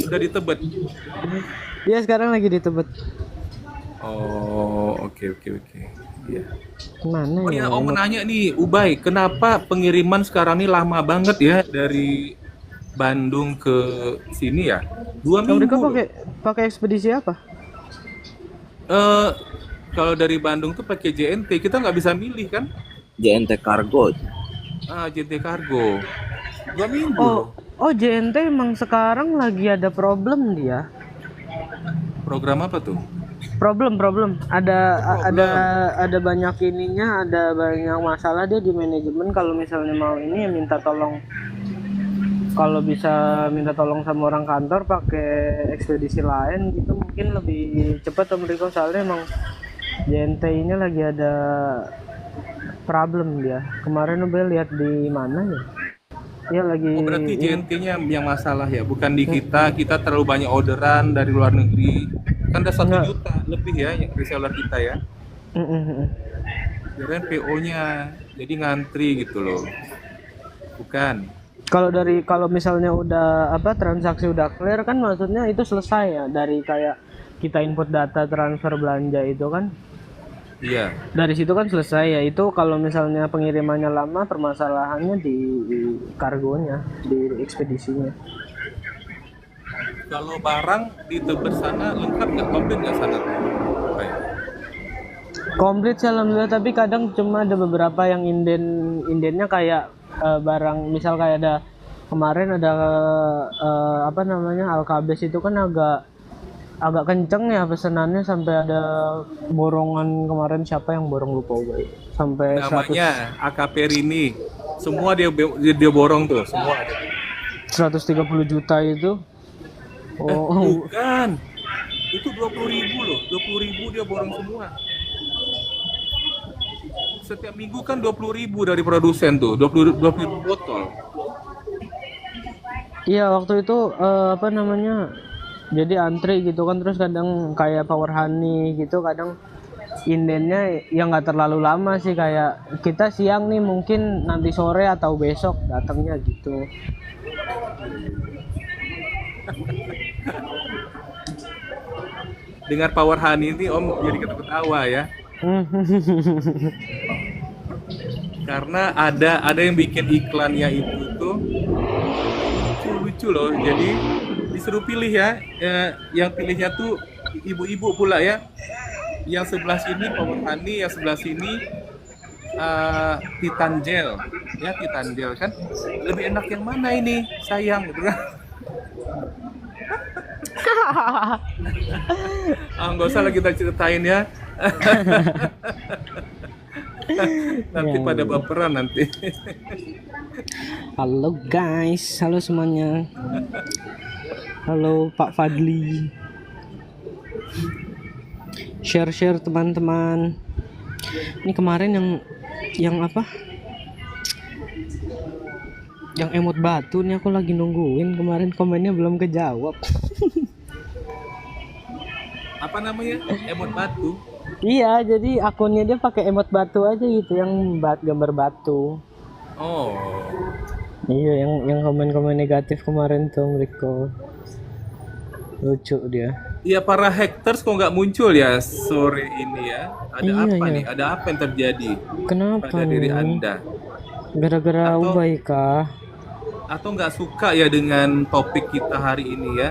[SPEAKER 1] udah ditebet.
[SPEAKER 3] Dia sekarang lagi di Tebet.
[SPEAKER 1] Oh oke. Iya.
[SPEAKER 3] Mana
[SPEAKER 1] Oh
[SPEAKER 3] ya?
[SPEAKER 1] ya, Om menanya nih, Ubay, kenapa pengiriman sekarang ini lama banget ya dari Bandung ke sini ya? 2
[SPEAKER 3] Om
[SPEAKER 1] minggu
[SPEAKER 3] Riko
[SPEAKER 1] loh.
[SPEAKER 3] pakai ekspedisi apa?
[SPEAKER 1] Eh, kalau dari Bandung tuh pakai JNT, kita nggak bisa milih kan?
[SPEAKER 2] JNT Cargo.
[SPEAKER 1] JNT Cargo. 2 minggu
[SPEAKER 3] Oh,
[SPEAKER 1] loh.
[SPEAKER 3] oh JNT emang sekarang lagi ada problem dia.
[SPEAKER 1] Program apa tuh?
[SPEAKER 3] Problem. Ada
[SPEAKER 1] Problem.
[SPEAKER 3] ada banyak ininya, ada banyak masalah dia di manajemen. Kalau misalnya mau ini ya minta tolong, kalau bisa minta tolong sama orang kantor pakai ekspedisi lain gitu mungkin lebih cepat Om Riko, soalnya emang JNT ini lagi ada problem dia. Kemarin Ubel lihat di mana ya? Dia lagi
[SPEAKER 1] Oh, berarti JNT-nya yang masalah ya, bukan di kita. Kita terlalu banyak orderan dari luar negeri. Kan ada 1
[SPEAKER 3] Enggak.
[SPEAKER 1] juta lebih ya yang reseller kita ya.
[SPEAKER 3] Mm-mm.
[SPEAKER 1] Kirain PO-nya, jadi ngantri gitu loh. Bukan.
[SPEAKER 3] Kalau misalnya udah transaksi udah clear kan maksudnya itu selesai ya, dari kayak kita input data transfer belanja itu kan
[SPEAKER 1] Iya.
[SPEAKER 3] dari situ kan selesai ya. Itu kalau misalnya pengirimannya lama permasalahannya di kargonya, di ekspedisinya.
[SPEAKER 1] Kalau barang di Tebet sana lengkap nggak, komplit nggak sana tuh? Baik.
[SPEAKER 3] Komplit sih alhamdulillah, tapi kadang cuma ada beberapa yang indennya kayak barang misal kayak ada kemarin ada apa namanya Alkabes itu kan agak kenceng ya pesenannya, sampai ada borongan kemarin, siapa yang borong lupa gue, sampai
[SPEAKER 1] Namanya AKP Rini. Semua dia borong tuh, semua ada.
[SPEAKER 3] 130 juta itu. Oh,
[SPEAKER 1] Bukan. Itu 20.000 loh. 20.000 dia borong semua. Setiap minggu kan 20.000 dari produsen tuh, 20.000 botol.
[SPEAKER 3] iya waktu itu apa namanya, jadi antri gitu kan, terus kadang kayak Power Honey gitu, kadang indennya yang nggak terlalu lama sih, kayak kita siang nih mungkin nanti sore atau besok datangnya gitu.
[SPEAKER 1] Dengar Power Honey ini Om jadi ketawa ya. Karena ada yang bikin iklannya itu tuh lucu loh. Jadi disuruh pilih ya, yang pilihnya tuh ibu-ibu pula ya. Yang sebelah sini Power Honey, yang sebelah sini Titan Gel. Ya Titan Gel kan. Lebih enak yang mana ini? Sayang gitu kan. Nggak usah lah kita ceritain ya. Nanti
[SPEAKER 3] Ya.
[SPEAKER 1] pada baperan nanti.
[SPEAKER 3] Halo guys, halo semuanya. Halo Pak Fadli. Share teman-teman. Ini kemarin yang apa? Yang emot batu nih aku lagi nungguin, kemarin komennya belum kejawab.
[SPEAKER 1] Apa namanya? Emot batu.
[SPEAKER 3] Iya, jadi akunnya dia pakai emot batu aja gitu, yang gambar batu.
[SPEAKER 1] Oh,
[SPEAKER 3] Iya, yang komen-komen negatif kemarin tuh Riko. Lucu dia.
[SPEAKER 1] iya para haters kok nggak muncul ya sore ini ya? Ada
[SPEAKER 3] Iya,
[SPEAKER 1] apa
[SPEAKER 3] iya.
[SPEAKER 1] nih? Ada apa yang terjadi
[SPEAKER 3] Kenapa
[SPEAKER 1] pada diri
[SPEAKER 3] nih?
[SPEAKER 1] Anda?
[SPEAKER 3] Gara-gara
[SPEAKER 1] Atau-
[SPEAKER 3] Ubay kah?
[SPEAKER 1] Atau nggak suka ya dengan topik kita hari ini ya?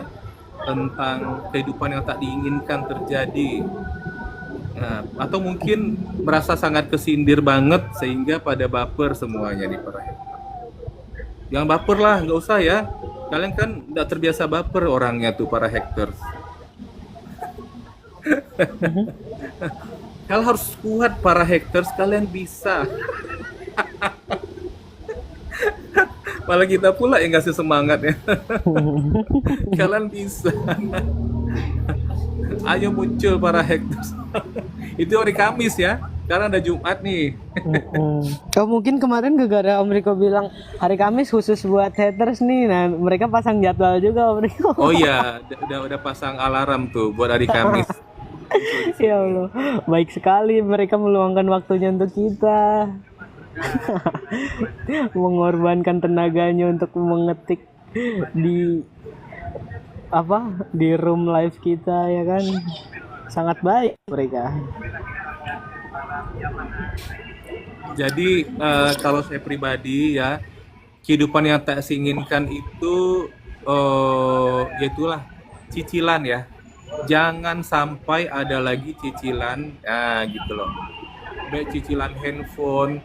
[SPEAKER 1] Tentang kehidupan yang tak diinginkan terjadi. Nah, atau mungkin merasa sangat kesindir banget sehingga pada baper semuanya nih para haters. Jangan baper lah, nggak usah ya. Kalian kan nggak terbiasa baper orangnya tuh para haters. Kalian harus kuat para haters, kalian bisa. Malah kita pula yang ngasih semangat ya. Kalian bisa. Ayo muncul para haters. Itu hari Kamis ya. Karena ada Jumat nih.
[SPEAKER 3] Oh, mungkin kemarin gara-gara Om Riko bilang hari Kamis khusus buat haters nih. Nah, mereka pasang jadwal juga Om Riko.
[SPEAKER 1] Oh iya, udah pasang alarm tuh buat hari Kamis.
[SPEAKER 3] Ya Allah, baik sekali mereka meluangkan waktunya untuk kita. Mengorbankan tenaganya untuk mengetik di di room live kita ya kan. Sangat baik mereka.
[SPEAKER 1] Jadi kalau saya pribadi ya, kehidupan yang tak diinginkan itu ya itulah cicilan ya. Jangan sampai ada lagi cicilan, gitu loh. Baik cicilan handphone,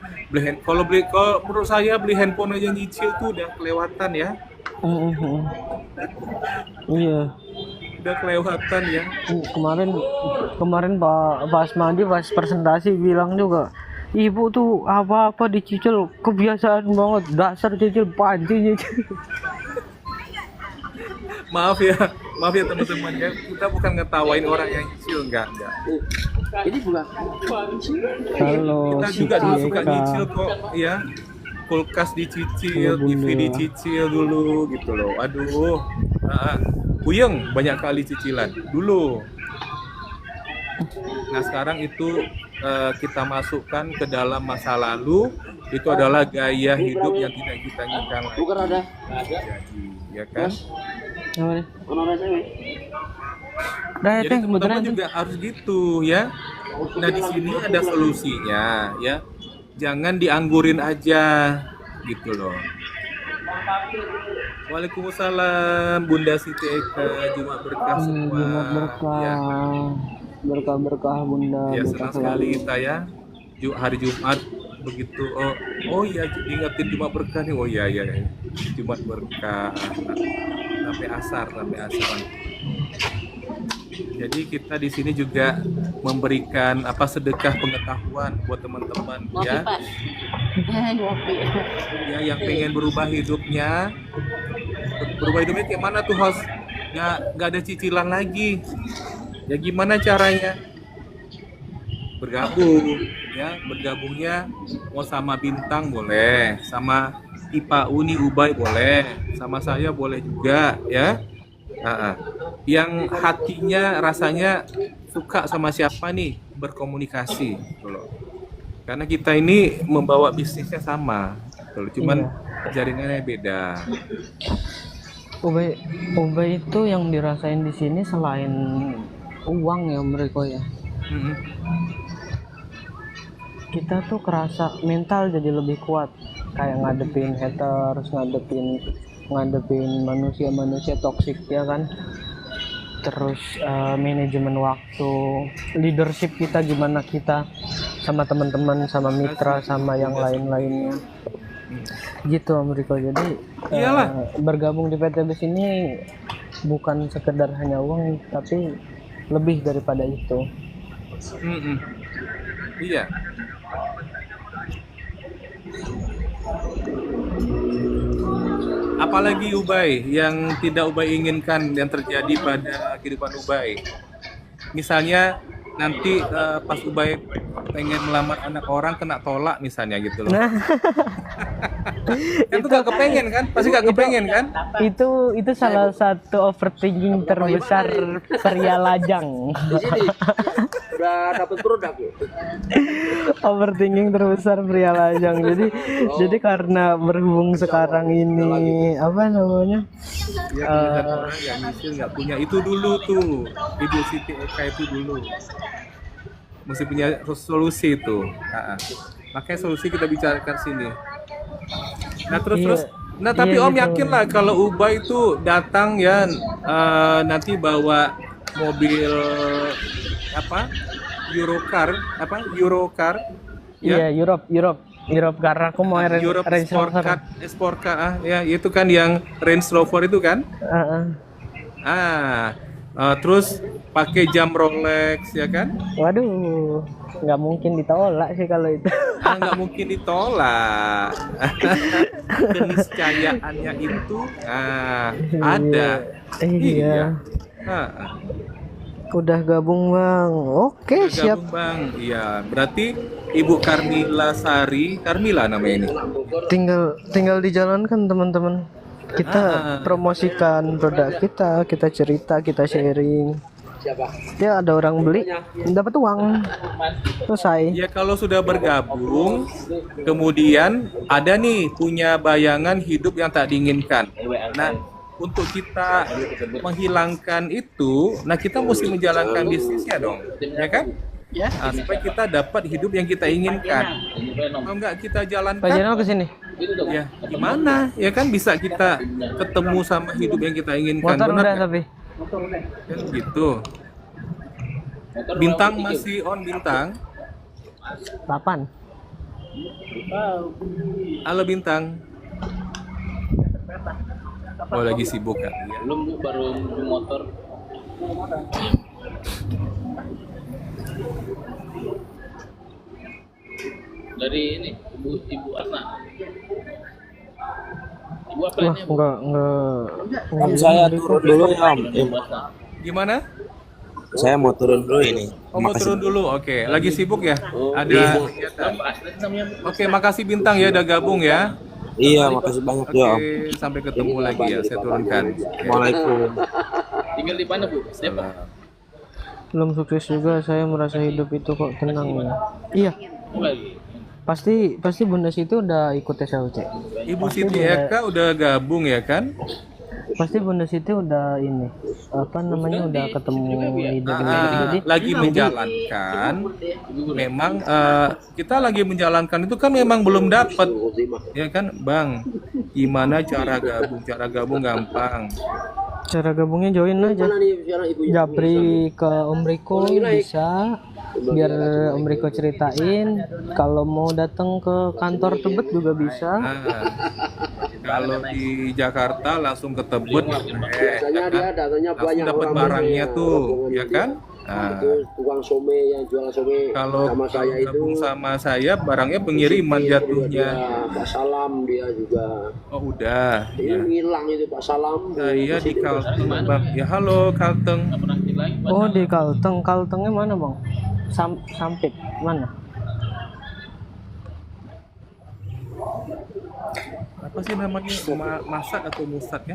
[SPEAKER 1] kalau menurut saya beli handphone aja nyicil tuh udah kelewatan ya.
[SPEAKER 3] Iya.
[SPEAKER 1] Udah kelewatan ya.
[SPEAKER 3] Kemarin Pak Asmadi pas presentasi bilang juga, ibu tuh apa-apa dicicil kebiasaan banget, dasar cicil panci cicil.
[SPEAKER 1] Maaf ya teman-teman ya, kita bukan ngetawain orang yang nyicil, enggak.
[SPEAKER 4] Ini bukan.
[SPEAKER 3] Halo,
[SPEAKER 1] Kita juga dulu suka nyicil kok ya. Kulkas dicicil, TV dicicil dulu gitu loh. Aduh, puyeng banyak kali cicilan dulu. Nah sekarang itu kita masukkan ke dalam masa lalu, itu adalah gaya hidup yang tidak kita inginkan lagi.
[SPEAKER 4] Bukan ada.
[SPEAKER 1] Jadi, ya kan? Jadi teman-teman juga harus gitu ya. Nah di sini ada solusinya ya. Jangan dianggurin aja gitu loh. Waalaikumsalam Bunda Siti Eka, Jumat berkah semua.
[SPEAKER 3] Jumat berkah.
[SPEAKER 1] Ya.
[SPEAKER 3] Berkah Bunda.
[SPEAKER 1] Ya senang sekali kita ya. Hari Jumat begitu. Oh iya diingetin Jumat berkah nih. Oh iya Jumat berkah. Sampai asar. Jadi kita di sini juga memberikan sedekah pengetahuan buat teman-teman ya. Ya yang pengen berubah hidupnya kayak mana tuh host? Nggak ada cicilan lagi. Ya gimana caranya? Bergabungnya mau sama Bintang boleh, sama IPA Uni Ubay boleh, sama saya boleh juga ya. Yang hatinya rasanya suka sama siapa nih, berkomunikasi gitu loh. Karena kita ini membawa bisnisnya sama gitu loh, cuman jaringannya beda.
[SPEAKER 3] Ubay itu yang dirasain di sini selain uang ya mereka ya. Kita tuh kerasa mental jadi lebih kuat, kayak ngadepin haters, ngadepin manusia toksik ya kan. Terus manajemen waktu, leadership kita gimana kita sama teman-teman, sama mitra, sama yang lain-lainnya gitu Amerika. Jadi bergabung di PTBS ini bukan sekedar hanya uang, tapi lebih daripada itu.
[SPEAKER 1] Iya. Apalagi Ubay yang tidak Ubay inginkan yang terjadi pada kehidupan Ubay. Misalnya nanti pas Ubay pengen melamar anak orang kena tolak misalnya gitu loh. Itu gak kepengen kan? Pasti gak kepengen kan?
[SPEAKER 3] Itu salah satu overthinking terbesar pria lajang.
[SPEAKER 4] Di sini udah dapat produk ya.
[SPEAKER 3] Overthinking terbesar pria lajang. Jadi karena berhubung sekarang ini apa namanya?
[SPEAKER 1] Ya orang yang misil nggak punya itu dulu tuh. Ibu Siti Eka itu dulu. Mesti punya solusi itu. Makanya solusi kita bicarakan sini. Nah terus. Nah tapi Om yakin lah kalau Ubay itu datang ya nanti bawa mobil Eurocar apa? Eurocar
[SPEAKER 3] Iya,
[SPEAKER 1] ya.
[SPEAKER 3] Europe karena aku mau
[SPEAKER 1] Europe
[SPEAKER 3] Range Rover.
[SPEAKER 1] Sport Car ya itu kan yang Range Rover itu kan.
[SPEAKER 3] Heeh.
[SPEAKER 1] Terus pakai jam Rolex ya kan.
[SPEAKER 3] Waduh, nggak mungkin ditolak sih kalau itu.
[SPEAKER 1] Nggak mungkin ditolak. Keniscayaannya itu ada.
[SPEAKER 3] Iya.
[SPEAKER 1] Ah,
[SPEAKER 3] Udah gabung bang. Oke,
[SPEAKER 1] udah
[SPEAKER 3] siap.
[SPEAKER 1] gabung, Bang. Iya, berarti Ibu Carmila namanya ini.
[SPEAKER 3] Tinggal dijalankan teman-teman. Kita promosikan produk kita cerita, kita sharing. Ya ada orang beli, dapat uang. Selesai.
[SPEAKER 1] Ya kalau sudah bergabung, kemudian ada nih punya bayangan hidup yang tak diinginkan. Nah, untuk kita menghilangkan itu, nah kita mesti menjalankan bisnisnya dong, ya kan? Supaya kita dapat hidup yang kita inginkan. Kalau nggak kita
[SPEAKER 3] Pak
[SPEAKER 1] jalankan,
[SPEAKER 3] Jenal kesini.
[SPEAKER 1] ya gimana? Ya kan bisa kita ketemu sama hidup yang kita inginkan,
[SPEAKER 3] Motor
[SPEAKER 1] benar
[SPEAKER 3] udah
[SPEAKER 1] nggak?
[SPEAKER 3] tapi.
[SPEAKER 1] Kan gitu. Bintang masih on Bintang.
[SPEAKER 3] 8.
[SPEAKER 1] Halo Bintang. Oh lagi sibuk kan? Ya.
[SPEAKER 4] Belum Bu, baru beli motor. Dari ini Ibu Asna. Ibu apa
[SPEAKER 3] Wah,
[SPEAKER 4] ini? Bu?
[SPEAKER 3] enggak.
[SPEAKER 2] Saya turun dulu ya Om.
[SPEAKER 4] Ibu Asna.
[SPEAKER 1] Gimana?
[SPEAKER 2] Saya mau turun dulu ini.
[SPEAKER 1] Oh mau turun dulu, oke. Lagi sibuk ya? Ada
[SPEAKER 2] Iya.
[SPEAKER 1] kegiatan.
[SPEAKER 4] Apa Asna itu namanya Bu?
[SPEAKER 1] Oke, makasih Bintang ya udah gabung ya.
[SPEAKER 2] Iya, makasih banyak
[SPEAKER 1] Oke,
[SPEAKER 2] ya Om.
[SPEAKER 1] sampai ketemu lagi ya. Saya turunkan. Oke.
[SPEAKER 2] Assalamualaikum.
[SPEAKER 4] Tinggal di mana Bu? Depok.
[SPEAKER 3] Belum sukses juga, saya merasa hidup itu kok tenang ya. Iya,
[SPEAKER 4] Oh, lagi.
[SPEAKER 3] pasti Bunda Siti udah ikut SLC.
[SPEAKER 1] Ibu Siti Eka udah gabung ya kan?
[SPEAKER 3] Pasti Bunda Siti udah ini apa namanya udah ketemu hidup jadi
[SPEAKER 1] Lagi menjalankan. Memang kita lagi menjalankan itu kan memang belum dapat, ya kan, Bang? Gimana cara gabung? Cara gabung gampang.
[SPEAKER 3] cara gabungnya join aja. Japri ke Om Riko bisa, biar Om Riko ceritain. Kalau mau datang ke kantor Tebet juga bisa.
[SPEAKER 1] Kalau di Jakarta langsung ke Tebet,
[SPEAKER 4] Biasanya dia datanya
[SPEAKER 1] langsung
[SPEAKER 4] banyak
[SPEAKER 1] dapat
[SPEAKER 4] orang
[SPEAKER 1] barangnya
[SPEAKER 4] banyak,
[SPEAKER 1] tuh,
[SPEAKER 4] rombongan
[SPEAKER 1] ya
[SPEAKER 4] gitu.
[SPEAKER 1] kan?
[SPEAKER 4] Itu tukang some yang jual some
[SPEAKER 1] Kalau
[SPEAKER 4] sama saya itu
[SPEAKER 1] gabung sama saya, barangnya pengiriman
[SPEAKER 4] dia
[SPEAKER 1] jatuhnya.
[SPEAKER 4] Pak Salam dia juga
[SPEAKER 1] Oh udah,
[SPEAKER 4] dia
[SPEAKER 1] ya.
[SPEAKER 4] ngilang itu Pak Salam
[SPEAKER 1] Saya di Kalteng, Bang. Ya halo Kalteng.
[SPEAKER 3] Oh di Kaltengnya mana bang? Sampit mana?
[SPEAKER 1] Apa sih namanya? Masak atau musat ya?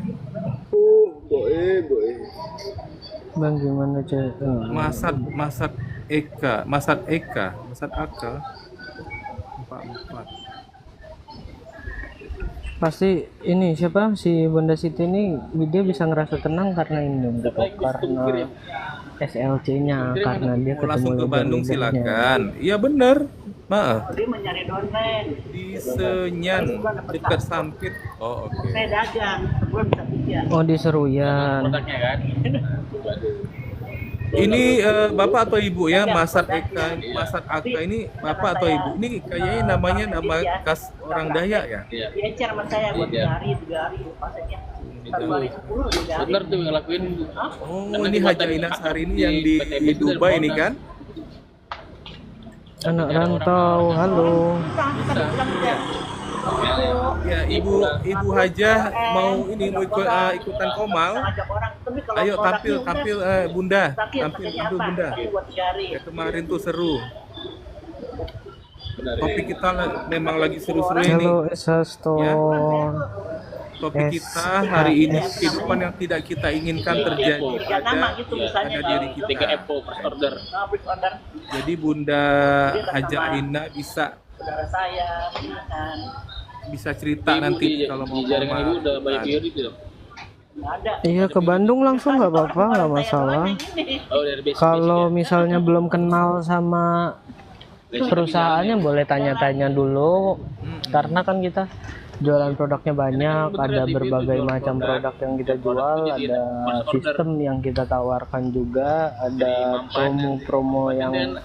[SPEAKER 4] boe
[SPEAKER 3] Bang gimana cek?
[SPEAKER 1] Masat Eka, Masat Aka. 44.
[SPEAKER 3] Pasti ini siapa si Bunda Siti ini dia bisa ngerasa tenang karena ini gitu, karena SLC-nya, karena dia
[SPEAKER 1] Mau langsung ke
[SPEAKER 3] ketemu
[SPEAKER 1] Bandung
[SPEAKER 3] leader-leadernya.
[SPEAKER 1] silakan. Iya bener. Maaf. Di Senyan dekat Sampit. Oh oke.
[SPEAKER 3] Oh di Seruyan.
[SPEAKER 4] produknya kan.
[SPEAKER 1] Ini bapak atau ibu ya Masat Aka ini bapak atau ibu? Ini kayaknya namanya nama khas orang Dayak ya.
[SPEAKER 4] Iya.
[SPEAKER 5] Ecer sama saya buat 3 hari pasnya.
[SPEAKER 4] Bener tuh yang ngelakuin.
[SPEAKER 1] Oh ini Haja Inasari ini yang di Dubai ini kan?
[SPEAKER 3] Anak rantau, halo.
[SPEAKER 1] Ya ibu Haja mau ini mau ikutan komal. Ayo tampil Bunda, tampil itu Bunda. Ya, kemarin tuh seru. Topik kita memang lagi seru-seru ini.
[SPEAKER 3] Halo Esa Store.
[SPEAKER 1] Topik kita hari ini kehidupan yang tidak kita inginkan terjadi pada diri kita.
[SPEAKER 4] 3 Apple first order.
[SPEAKER 1] Jadi Bunda Haja Ina
[SPEAKER 5] Saudara saya, kan.
[SPEAKER 1] bisa cerita nanti kalau mau
[SPEAKER 4] di jaringan ibu udah banyak
[SPEAKER 1] komal.
[SPEAKER 4] viewer itu.
[SPEAKER 5] Nggak ada.
[SPEAKER 3] Iya ke Bandung langsung nggak apa-apa, nggak masalah.
[SPEAKER 4] Oh dari basic.
[SPEAKER 3] Kalau misalnya belum kenal sama perusahaannya boleh tanya-tanya dulu, karena kan kita jualan produknya banyak, ada berbagai macam produk yang kita jual, ada sistem yang kita tawarkan juga, ada promo-promo yang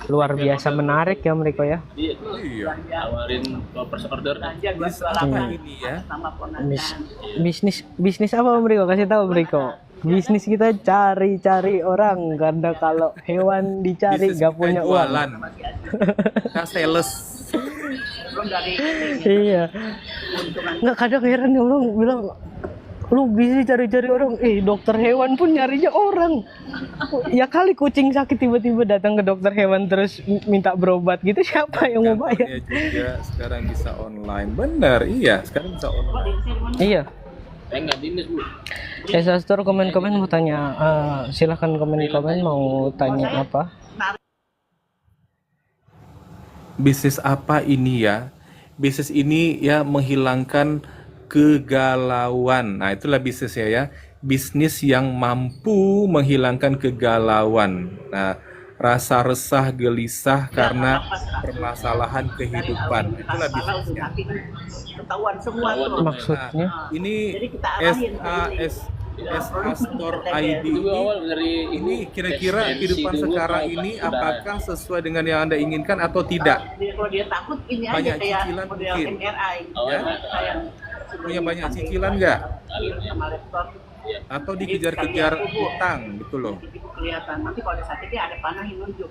[SPEAKER 3] luar biasa menarik ya mereka ya.
[SPEAKER 4] Iya.
[SPEAKER 1] Iya.
[SPEAKER 4] Tawarin first order.
[SPEAKER 5] Belanja gua
[SPEAKER 1] Bisnis
[SPEAKER 5] jualan
[SPEAKER 1] apa
[SPEAKER 5] kan.
[SPEAKER 1] ini ya?
[SPEAKER 5] Sama ponakan.
[SPEAKER 3] Bisnis apa mereka? Kasih tahu mereka. Bisnis kita cari-cari orang, karena kalau hewan dicari
[SPEAKER 1] Bisnis
[SPEAKER 3] nggak
[SPEAKER 1] kita
[SPEAKER 3] punya uang.
[SPEAKER 1] jualan. Kita sales.
[SPEAKER 5] Belum dari
[SPEAKER 3] Iya. Nggak, kadang heran ya orang bilang, lu bisa cari-cari orang, dokter hewan pun nyarinya orang. Ya kali kucing sakit tiba-tiba datang ke dokter hewan terus minta berobat gitu, siapa yang mau bayar?
[SPEAKER 1] Kantornya juga sekarang bisa online. Bener, iya. Sekarang bisa online.
[SPEAKER 3] Iya.
[SPEAKER 4] Enggak dinas, Bu.
[SPEAKER 3] Store komen-komen mau tanya, silahkan komen-komen mau tanya apa?
[SPEAKER 1] Bisnis apa ini ya? Bisnis ini ya menghilangkan kegalauan. Nah, itulah bisnisnya ya. Bisnis yang mampu menghilangkan kegalauan. Nah, rasa resah, gelisah karena permasalahan kehidupan. Itulah bisnisnya.
[SPEAKER 5] Ketahuan semua tuh.
[SPEAKER 3] Maksudnya?
[SPEAKER 1] Ini
[SPEAKER 5] Jadi kita arahin
[SPEAKER 1] SH Store ID
[SPEAKER 4] Itu
[SPEAKER 1] ini,
[SPEAKER 4] awal dari
[SPEAKER 1] ini kira-kira kehidupan
[SPEAKER 4] dulu,
[SPEAKER 1] sekarang
[SPEAKER 4] Pak,
[SPEAKER 1] ini
[SPEAKER 4] udah.
[SPEAKER 1] apakah sesuai dengan yang Anda inginkan atau tidak?
[SPEAKER 5] Kalau dia takut ini
[SPEAKER 1] Banyak
[SPEAKER 5] aja kayak
[SPEAKER 1] cicilan
[SPEAKER 5] model
[SPEAKER 1] mungkin.
[SPEAKER 5] MRI.
[SPEAKER 1] Ya?
[SPEAKER 5] Kayak
[SPEAKER 1] Punya banyak cicilan nggak?
[SPEAKER 5] sama laptop.
[SPEAKER 1] Atau dikejar-kejar utang gitu loh?
[SPEAKER 5] Itu kelihatan. Nanti kalau ada sakitnya ada panah yang nunjuk.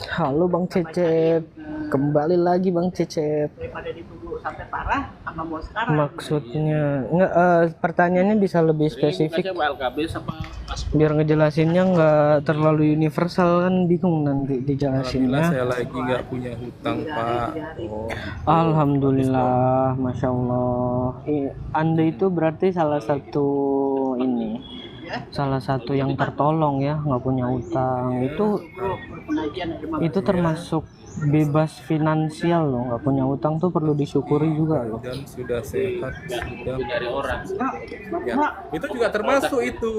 [SPEAKER 3] Halo Bang Cecep, kembali lagi Bang Cecep.
[SPEAKER 5] Daripada ditunggu sampai parah, apa mau sekarang?
[SPEAKER 3] Maksudnya nggak, pertanyaannya bisa lebih spesifik
[SPEAKER 4] LKB sama
[SPEAKER 3] biar ngejelasinnya nggak terlalu universal, kan bingung nanti
[SPEAKER 1] Alhamdulillah
[SPEAKER 3] dijelasinnya.
[SPEAKER 1] saya lagi nggak punya hutang Pak. Oh,
[SPEAKER 3] Alhamdulillah, masya Allah. Anda itu berarti salah satu yang tertolong ya, nggak punya utang. Itu termasuk bebas finansial loh, nggak punya utang tuh perlu disyukuri juga loh.
[SPEAKER 1] dan sudah sehat, sudah
[SPEAKER 4] dari orang.
[SPEAKER 1] ya. Itu juga termasuk itu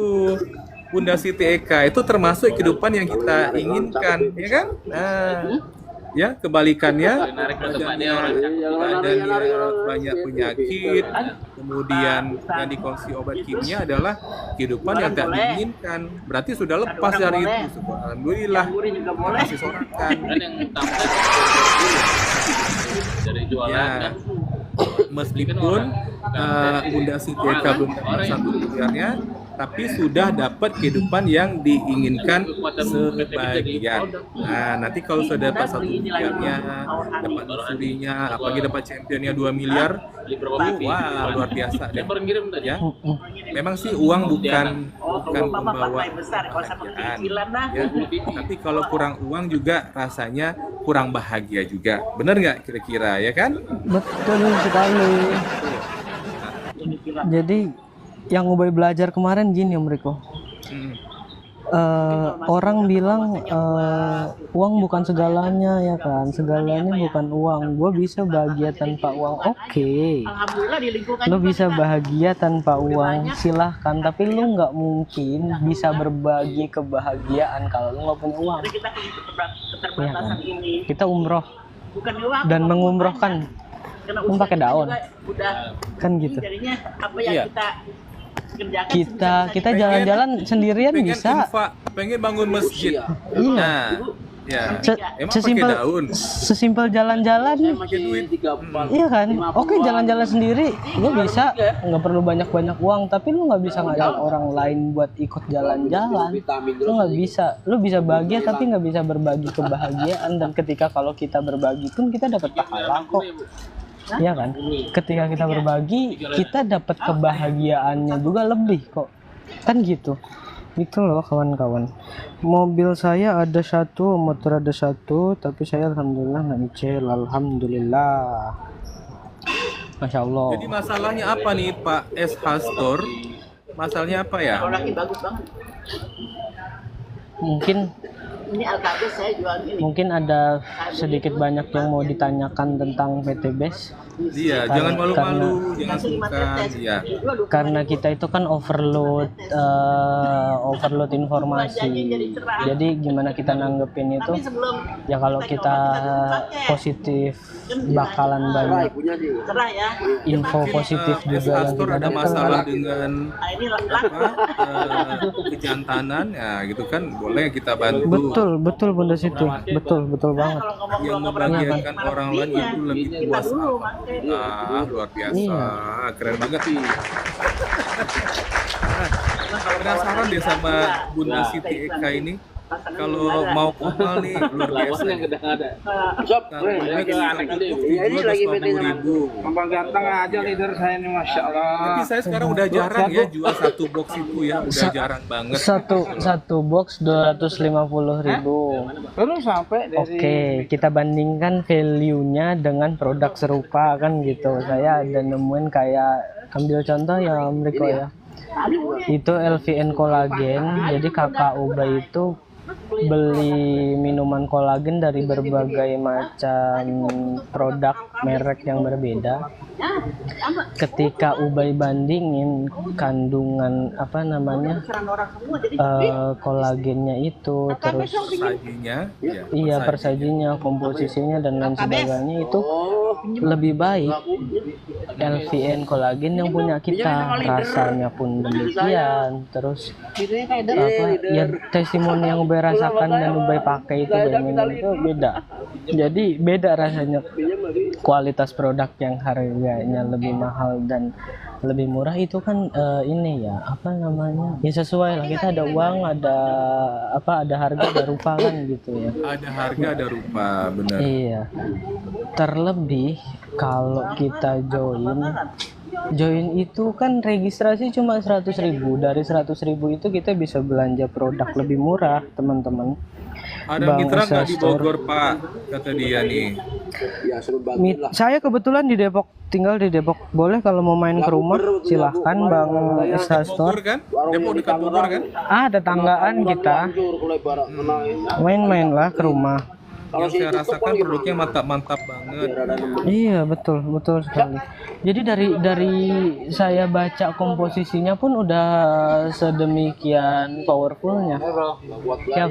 [SPEAKER 1] Bunda Siti Eka, itu termasuk kehidupan yang kita inginkan, ya kan? Nah, ya kebalikannya badannya banyak penyakit, kemudian yang dikonsumsi obat kimia adalah kehidupan yang tak diinginkan. Berarti sudah lepas dari itu. Alhamdulillah. Masih sorakan.
[SPEAKER 4] Kan yang utama dari jualan
[SPEAKER 1] Ya,
[SPEAKER 4] kan.
[SPEAKER 1] meskipun Bunda Siti Eka belum dapat 1 miliarnya, tapi sudah dapat kehidupan yang diinginkan sebagian. Nah, nanti kalau sudah dapat 1 miliarnya, dapat surinya, apalagi dapat championnya 2 miliar, wah luar biasa deh.
[SPEAKER 4] Dia baru ngirim tadi.
[SPEAKER 1] Ya, memang sih uang bukan pembawa
[SPEAKER 5] besar, kalau sama
[SPEAKER 1] kebahagiaan.
[SPEAKER 5] cicilan lah.
[SPEAKER 1] Ya, tapi kalau kurang uang juga rasanya kurang bahagia juga. Bener nggak kira-kira ya kan?
[SPEAKER 3] Betul sekali. Jadi yang Ubay belajar kemarin gini Om Riko.
[SPEAKER 1] Hmm.
[SPEAKER 3] Orang bilang uang bukan segalanya ya kan, segalanya bukan uang. Gue bisa bahagia tanpa uang, oke.
[SPEAKER 5] Alhamdulillah di lingkungan
[SPEAKER 3] Lo
[SPEAKER 5] juga
[SPEAKER 3] bisa
[SPEAKER 5] kita
[SPEAKER 3] bahagia tanpa uang, silahkan. Tapi lo nggak mungkin bisa berbagi kebahagiaan kalau lo nggak punya uang.
[SPEAKER 5] ada kita punya keterbatasan ini.
[SPEAKER 3] Kita umroh
[SPEAKER 5] Bukan uang.
[SPEAKER 3] dan mengumrohkan,
[SPEAKER 5] Karena
[SPEAKER 3] Lo
[SPEAKER 5] usaha
[SPEAKER 3] pakai
[SPEAKER 5] kita
[SPEAKER 3] daun.
[SPEAKER 5] juga udah
[SPEAKER 3] kan gitu.
[SPEAKER 5] jadinya apa yang
[SPEAKER 1] Iya.
[SPEAKER 5] kita kerjakan
[SPEAKER 3] Kita jalan-jalan sendirian
[SPEAKER 1] Pengen
[SPEAKER 3] bisa.
[SPEAKER 1] pengen bangun masjid.
[SPEAKER 3] Iya.
[SPEAKER 1] Nah, ya.
[SPEAKER 3] Se-
[SPEAKER 1] Emang pakai
[SPEAKER 3] sesimpel
[SPEAKER 1] daun.
[SPEAKER 3] sesimpel jalan-jalan.
[SPEAKER 1] Pakai duit.
[SPEAKER 3] Iya kan? Oke, jalan-jalan sendiri lu bisa, nggak perlu banyak-banyak uang, tapi lu nggak bisa ngajak orang lain buat ikut jalan-jalan. Lu nggak bisa. Lu bisa bahagia tapi nggak bisa berbagi kebahagiaan. Dan ketika kalau kita berbagi pun kita dapat pahala kok. Iya kan? Ketika kita berbagi, kita dapat kebahagiaannya juga lebih kok. Kan gitu. Itu loh kawan-kawan. Mobil saya ada 1, motor ada 1, tapi saya alhamdulillah nggak nyicil. Alhamdulillah. Masya Allah.
[SPEAKER 1] Jadi masalahnya apa nih Pak SH Store? Masalahnya apa ya?
[SPEAKER 5] kalau lagi bagus banget.
[SPEAKER 3] mungkin
[SPEAKER 5] Ini LKB saya jual ini.
[SPEAKER 3] mungkin ada sedikit banyak yang mau ditanyakan tentang PT BES.
[SPEAKER 1] Iya, jangan malu-malu, jangan sungkan. Iya.
[SPEAKER 3] Karena kita itu kan overload informasi. Jadi gimana kita nanggepin itu?
[SPEAKER 5] Sebelum
[SPEAKER 3] Ya kalau kita positif bakalan banyak
[SPEAKER 5] cerah ya.
[SPEAKER 3] info positif juga yang
[SPEAKER 1] Astor
[SPEAKER 3] kita
[SPEAKER 1] ada
[SPEAKER 3] dapat.
[SPEAKER 1] masalah dengan
[SPEAKER 5] Nah ini
[SPEAKER 1] kejantanan, ya gitu kan, boleh kita bantu.
[SPEAKER 3] Betul Bunda Siti. Betul banget.
[SPEAKER 1] Yang membahagiakan orang lain itu lebih puas. Luar biasa,
[SPEAKER 3] Iya.
[SPEAKER 1] keren banget sih. Penasaran deh sama Bunda Siti Eka ini. Kalau mau kopal nih luar biasa.
[SPEAKER 4] yang kadang ada.
[SPEAKER 1] Ini lagi ribu.
[SPEAKER 6] Gampang ganteng aja leader saya ini, Masya Allah.
[SPEAKER 1] Tapi saya sekarang udah jarang ya jual satu box itu ya, udah jarang banget.
[SPEAKER 3] Satu box 250.000.
[SPEAKER 6] Belum sampai dari
[SPEAKER 3] Oke, kita bandingkan value-nya dengan produk serupa kan gitu. Saya ada nemuin kayak ambil contoh ya Om Riko ya. Itu LVN kolagen. Jadi kakak Ubay itu beli minuman kolagen dari berbagai macam produk merek yang berbeda. Ketika Ubay bandingin kandungan kolagennya itu, terus
[SPEAKER 1] Sajinya, ya.
[SPEAKER 3] iya persajinya, komposisinya dan lain sebagainya itu lebih baik LVN kolagen yang punya kita, rasanya pun demikian. Terus ya testimoni yang Ubay rasakan dan Ubay pakai itu Ubay minum itu beda. Jadi beda rasanya, kualitas produk yang harganya lebih mahal dan lebih murah itu kan ini ya ya sesuai lah, kita ada uang, ada harga, ada rupa kan gitu ya.
[SPEAKER 1] Ada harga, ada rupa, benar.
[SPEAKER 3] Iya. Terlebih kalau kita join itu kan registrasi cuma 100.000. Dari 100.000 itu kita bisa belanja produk lebih murah, teman-teman.
[SPEAKER 1] Ada mitra nggak di Bogor, Pak? Kata dia nih.
[SPEAKER 3] Saya kebetulan di Depok, tinggal di Depok. Boleh kalau mau main ke rumah silahkan Bang Isra
[SPEAKER 1] Bogor
[SPEAKER 3] Store.
[SPEAKER 1] kan? Depok dekat Bogor kan?
[SPEAKER 3] Ada tanggaan kita. Main-main lah ke rumah.
[SPEAKER 1] Yang saya rasakan produknya mantap-mantap banget.
[SPEAKER 3] Iya betul sekali. Jadi dari saya baca komposisinya pun udah sedemikian powerfulnya. Ya.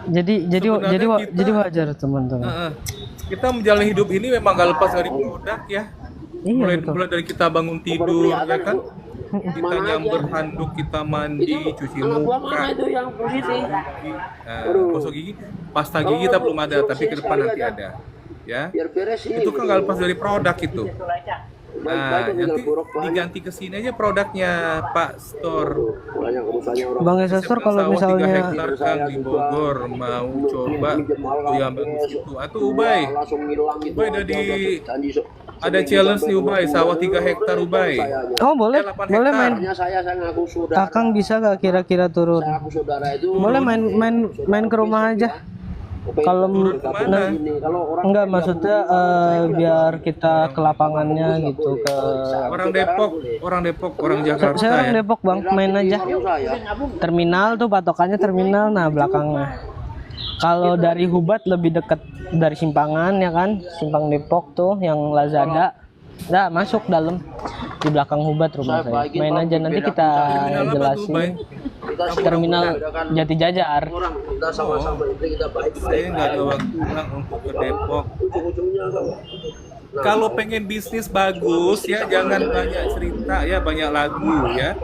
[SPEAKER 3] Jadi wajar teman-teman.
[SPEAKER 1] Kita menjalani hidup ini memang gak lepas dari produk ya.
[SPEAKER 3] Iya,
[SPEAKER 1] Mulai dari kita bangun tidur ya kan. Kita nyamber handuk, kita mandi, cuci muka, gosok gigi, pasta gigi kita belum ada, tapi ke depan nanti ada, ya. Itu kan nggak lepas dari produk itu. Nah, nanti diganti ke sini aja produknya, Pak Store.
[SPEAKER 3] Bang Esa Store kalau misalnya
[SPEAKER 1] 3 hektar kan di Bogor mau coba yang bagus itu, atau Ubay ada challenge nih Ubay, sawah 3 hektar Ubay.
[SPEAKER 3] oh boleh main. Kakang bisa gak kira-kira turun? Boleh main ke rumah aja. Kalau enggak maksudnya biar kita ke lapangannya gitu, ke
[SPEAKER 1] orang Depok, orang Jakarta.
[SPEAKER 3] saya orang
[SPEAKER 1] ya.
[SPEAKER 3] Depok Bang, main aja. Terminal tuh patokannya terminal, nah belakangnya. Kalau dari Hubat lebih dekat dari Simpangan ya kan, Simpang Depok tuh yang Lazada. Nah, masuk dalam di belakang Hubat rumah saya. Main aja nanti kita jelasin. Terminal Jati Jajar.
[SPEAKER 1] Saya nggak ada waktu pulang untuk ke Depok. Kalau pengen bisnis bagus ya jangan banyak cerita ya, banyak lagu ya.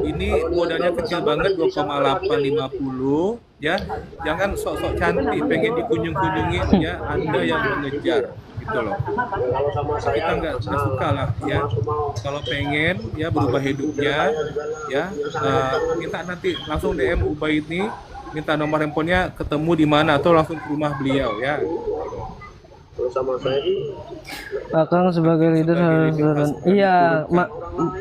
[SPEAKER 1] Ini modalnya kecil banget 2,850 ya. Jangan sok-sok cantik pengen dikunjung-kunjungin ya, Anda yang mengejar gitu loh. Kita nggak suka lah ya. Kalau pengen ya berubah hidupnya ya, minta nanti langsung DM Ubay ini, minta nomor handphonenya, ketemu di mana atau langsung ke rumah beliau ya.
[SPEAKER 3] Kakang sebagai leader harus turun. Iya,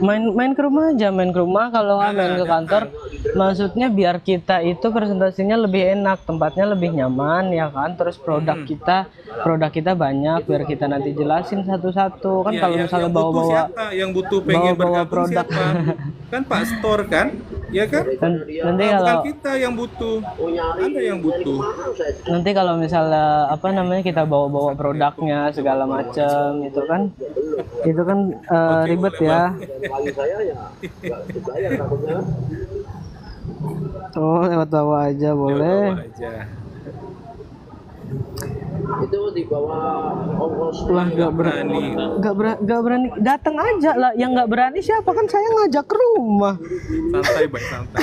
[SPEAKER 3] main ke rumah aja, main ke rumah. Kalau nggak main ke kantor, maksudnya biar kita itu presentasinya lebih enak, tempatnya lebih nyaman ya kan. Terus produk kita banyak, biar kita nanti jelasin satu-satu kan.
[SPEAKER 1] Ya,
[SPEAKER 3] Kalau misalnya bawa-bawa
[SPEAKER 1] yang butuh pengen
[SPEAKER 3] bawa-bawa
[SPEAKER 1] bergabung
[SPEAKER 3] produk.
[SPEAKER 1] siapa? Kan Pak Store kan? Ya kan?
[SPEAKER 3] Nanti
[SPEAKER 1] Bukan
[SPEAKER 3] kalau
[SPEAKER 1] kita yang butuh, Anda yang butuh.
[SPEAKER 3] nanti kalau misalnya apa namanya kita bawa-bawa produknya segala macam itu kan ribet
[SPEAKER 1] boleh,
[SPEAKER 3] ya.
[SPEAKER 2] ya
[SPEAKER 3] Oh, lewat bawah aja boleh.
[SPEAKER 1] Bawa aja.
[SPEAKER 2] itu di bawah ongkos
[SPEAKER 3] Lah nggak
[SPEAKER 1] Berani.
[SPEAKER 3] nggak berani datang aja lah. Yang nggak berani siapa, kan saya ngajak ke rumah.
[SPEAKER 1] Santai, Bay, santai.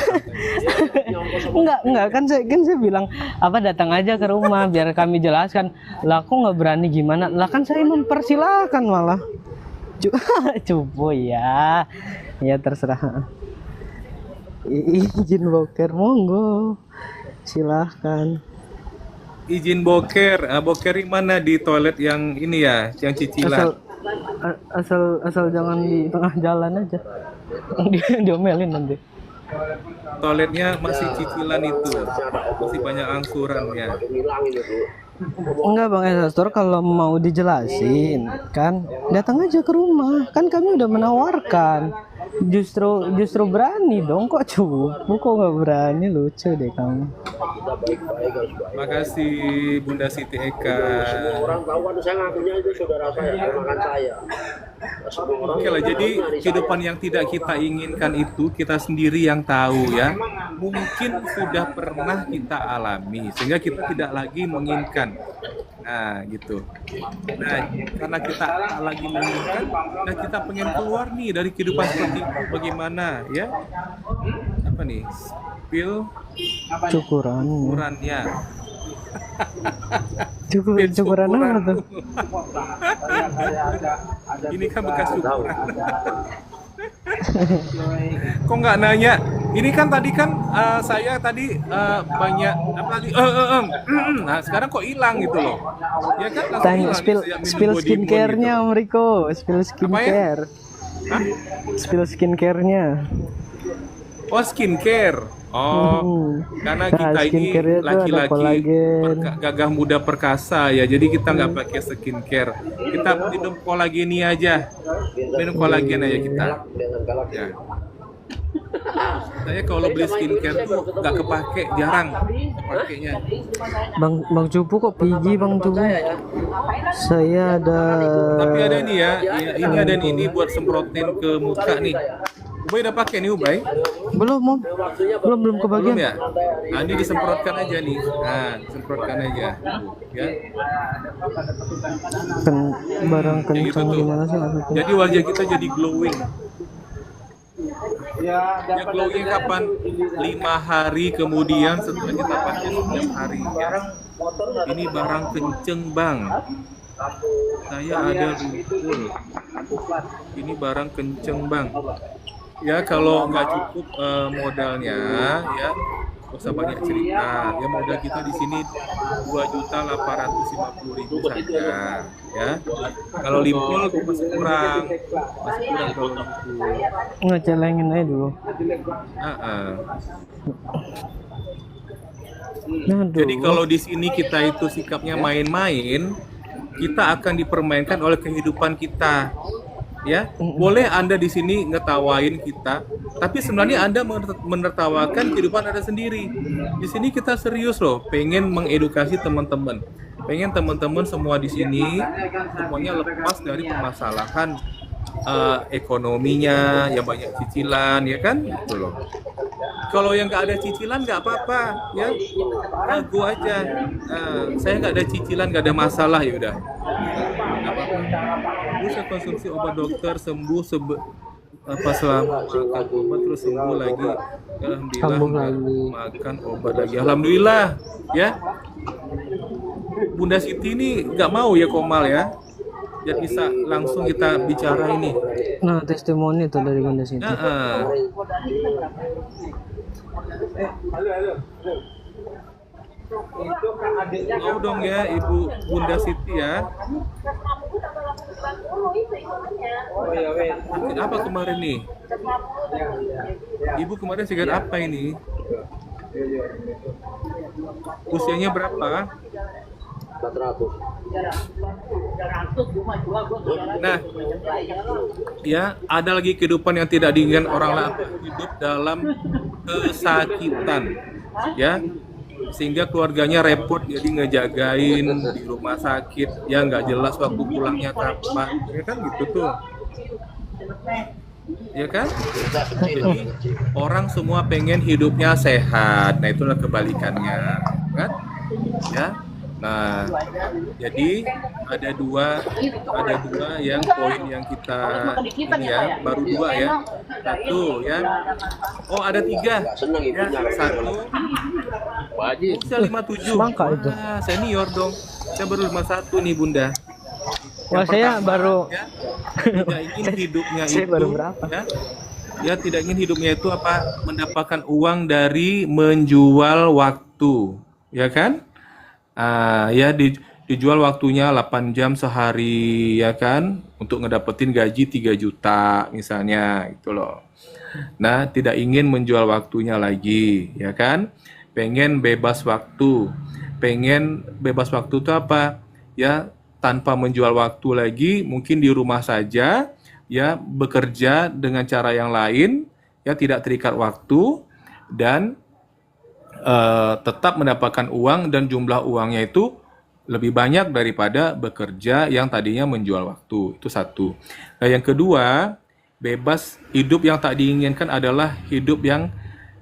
[SPEAKER 3] Enggak kan saya bilang apa, datang aja ke rumah biar kami jelaskan. Lah aku nggak berani gimana? Lah kan saya mempersilahkan malah. Cupu ya. Ya terserah. Izin boker monggo. Silahkan.
[SPEAKER 1] Izin boker, boker yang mana, di toilet yang ini ya, yang cicilan.
[SPEAKER 3] Asal jangan di tengah jalan aja. Diomelin nanti.
[SPEAKER 1] Toiletnya masih cicilan itu, masih banyak angsurannya.
[SPEAKER 3] Enggak Bang Esastor, kalau mau dijelasin kan datang aja ke rumah. Kan kami udah menawarkan. Justru berani dong, kok cupu, kok nggak berani, lucu deh kamu.
[SPEAKER 1] Makasih Bunda Siti Eka.
[SPEAKER 2] orang tahu kan saya ngakunya itu saudara saya, ponakan saya.
[SPEAKER 1] Oke lah, jadi kehidupan yang tidak kita inginkan itu kita sendiri yang tahu ya. Mungkin sudah pernah kita alami sehingga kita tidak lagi menginginkan. Nah gitu. Nah karena kita tak lagi menginginkan, nah kita pengen keluar nih dari kehidupan seperti itu. Bagaimana ya? Apa nih? Spill
[SPEAKER 3] Cukuran.
[SPEAKER 1] ukurannya.
[SPEAKER 3] Cukuran apa tuh?
[SPEAKER 1] Ini kan bekas cukuran. Kok nggak nanya? Ini kan tadi kan saya tadi banyak apa tadi? Nah sekarang kok hilang gitu loh? Ya kan langsung
[SPEAKER 3] Tanya
[SPEAKER 1] hilang
[SPEAKER 3] spill
[SPEAKER 1] sejak minum
[SPEAKER 3] spill
[SPEAKER 1] Body Moon
[SPEAKER 3] skincare-nya
[SPEAKER 1] gitu.
[SPEAKER 3] Om Riko, spill
[SPEAKER 1] Apa ya?
[SPEAKER 3] skincare.
[SPEAKER 1] Hah?
[SPEAKER 3] Spill skincare-nya.
[SPEAKER 1] Oh skincare. Oh, karena
[SPEAKER 3] Nah,
[SPEAKER 1] kita ini
[SPEAKER 3] skincare-nya tuh ada
[SPEAKER 1] laki-laki
[SPEAKER 3] kolagen.
[SPEAKER 1] gagah muda perkasa ya, jadi kita nggak pakai skincare. Kita minum kolageni aja, minum kolagen aja kita. Ya. Saya kalau beli skincare tuh nggak kepake, jarang pakainya.
[SPEAKER 3] Bang Cupu kok pigi Bang Cupu? Saya ada.
[SPEAKER 1] Tapi ada ini ya, ini ada ini buat semprotin ke muka nih. Ubay udah pakai nih Ubay?
[SPEAKER 3] Belum Om. Belum
[SPEAKER 1] Belum
[SPEAKER 3] kebagian.
[SPEAKER 1] ya? Nah, ini disemprotkan aja nih. Nah, disemprotkan aja. Ya.
[SPEAKER 3] Barang
[SPEAKER 1] Ya gitu
[SPEAKER 3] kencang
[SPEAKER 1] tuh.
[SPEAKER 3] gimana sih maksudnya?
[SPEAKER 1] Jadi wajah kita jadi glowing.
[SPEAKER 6] Ya,
[SPEAKER 1] Ya glowing kapan? 5 hari kemudian setelah kita pakai setiap hari. Ya. Ini barang kenceng bang. Saya ada rukun. Ini barang kenceng bang. Ya kalau nggak cukup modalnya, ya nggak usah banyak cerita. Ya modal kita di sini 2.850.000 saja. Ya. Kalau limpul masih kurang kalau limpul.
[SPEAKER 3] Ngecelengin aja dulu. Aduh.
[SPEAKER 1] Jadi kalau di sini kita itu sikapnya main-main, kita akan dipermainkan oleh kehidupan kita. Ya, boleh Anda di sini ngetawain kita, tapi sebenarnya Anda menertawakan kehidupan Anda sendiri. Di sini kita serius loh, pengen mengedukasi teman-teman. Pengen teman-teman semua di sini semuanya lepas dari permasalahan ekonominya, yang banyak cicilan, ya kan? Gitu loh. Kalau yang nggak ada cicilan nggak apa-apa, ya ragu aja. Saya nggak ada cicilan, nggak ada masalah, ya udah. Nggak apa-apa. Bisa konsumsi obat dokter, sembuh selama makan obat terus sembuh lagi. Alhamdulillah makan obat lagi. Alhamdulillah, ya. Bunda Siti ini nggak mau ya Komal ya. Biar bisa langsung kita bicara ini.
[SPEAKER 3] Nah, testimoni tuh dari Bunda Siti.
[SPEAKER 1] Mau dong ya Ibu Bunda Siti ya. Sakit apa kemarin nih? Ibu kemarin sakit apa ini? Usianya berapa?
[SPEAKER 2] 400.
[SPEAKER 1] Nah, ya ada lagi kehidupan yang tidak diinginkan orang lain, hidup dalam kesakitan, ya, sehingga keluarganya repot jadi ngejagain di rumah sakit, ya nggak jelas waktu pulangnya kapan, ya kan gitu tuh, ya kan? Jadi orang semua pengen hidupnya sehat, nah itulah kebalikannya, kan? Ya. Nah, jadi ada dua yang poin yang kita ini ya, baru dua ya. Satu ya. Oh, ada tiga. Ya, satu.
[SPEAKER 4] Wajib.
[SPEAKER 1] Usia 57.
[SPEAKER 3] Semangka itu.
[SPEAKER 1] Wah, senior dong. Saya baru 51 nih, Bunda.
[SPEAKER 3] Wah, saya baru
[SPEAKER 1] Ya, tidak ingin hidupnya
[SPEAKER 3] Saya
[SPEAKER 1] itu
[SPEAKER 3] baru berapa?
[SPEAKER 1] ya tidak ingin hidupnya itu apa, mendapatkan uang dari menjual waktu, ya kan? Ya dijual waktunya 8 jam sehari, ya kan, untuk ngedapetin gaji 3 juta misalnya gitu loh. Nah, tidak ingin menjual waktunya lagi, ya kan? Pengen bebas waktu. Pengen bebas waktu itu apa? Ya, tanpa menjual waktu lagi, mungkin di rumah saja, ya, bekerja dengan cara yang lain, ya, tidak terikat waktu, dan tetap mendapatkan uang, dan jumlah uangnya itu lebih banyak daripada bekerja yang tadinya menjual waktu. Itu satu. Nah, yang kedua, bebas hidup yang tak diinginkan adalah hidup yang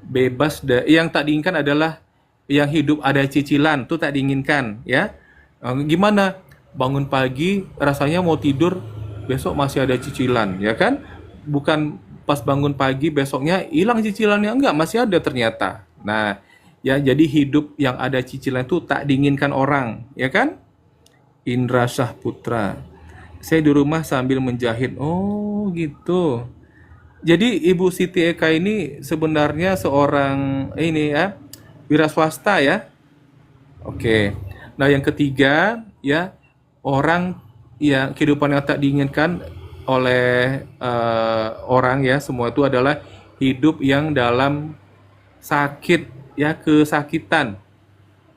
[SPEAKER 1] bebas yang tak diinginkan adalah yang hidup ada cicilan, itu tak diinginkan, ya. Gimana? Bangun pagi rasanya mau tidur, besok masih ada cicilan, ya kan? Bukan pas bangun pagi besoknya hilang cicilannya, enggak, masih ada ternyata. Nah, ya, jadi hidup yang ada cicilan itu tak diinginkan orang, ya kan? Indra Syahputra. Saya di rumah sambil menjahit. Oh, gitu. Jadi Ibu Siti Eka ini sebenarnya seorang ini ya, wira swasta ya. Oke. Nah, yang ketiga ya, orang yang kehidupan yang tak diinginkan oleh orang ya, semua itu adalah hidup yang dalam sakit, ya, kesakitan,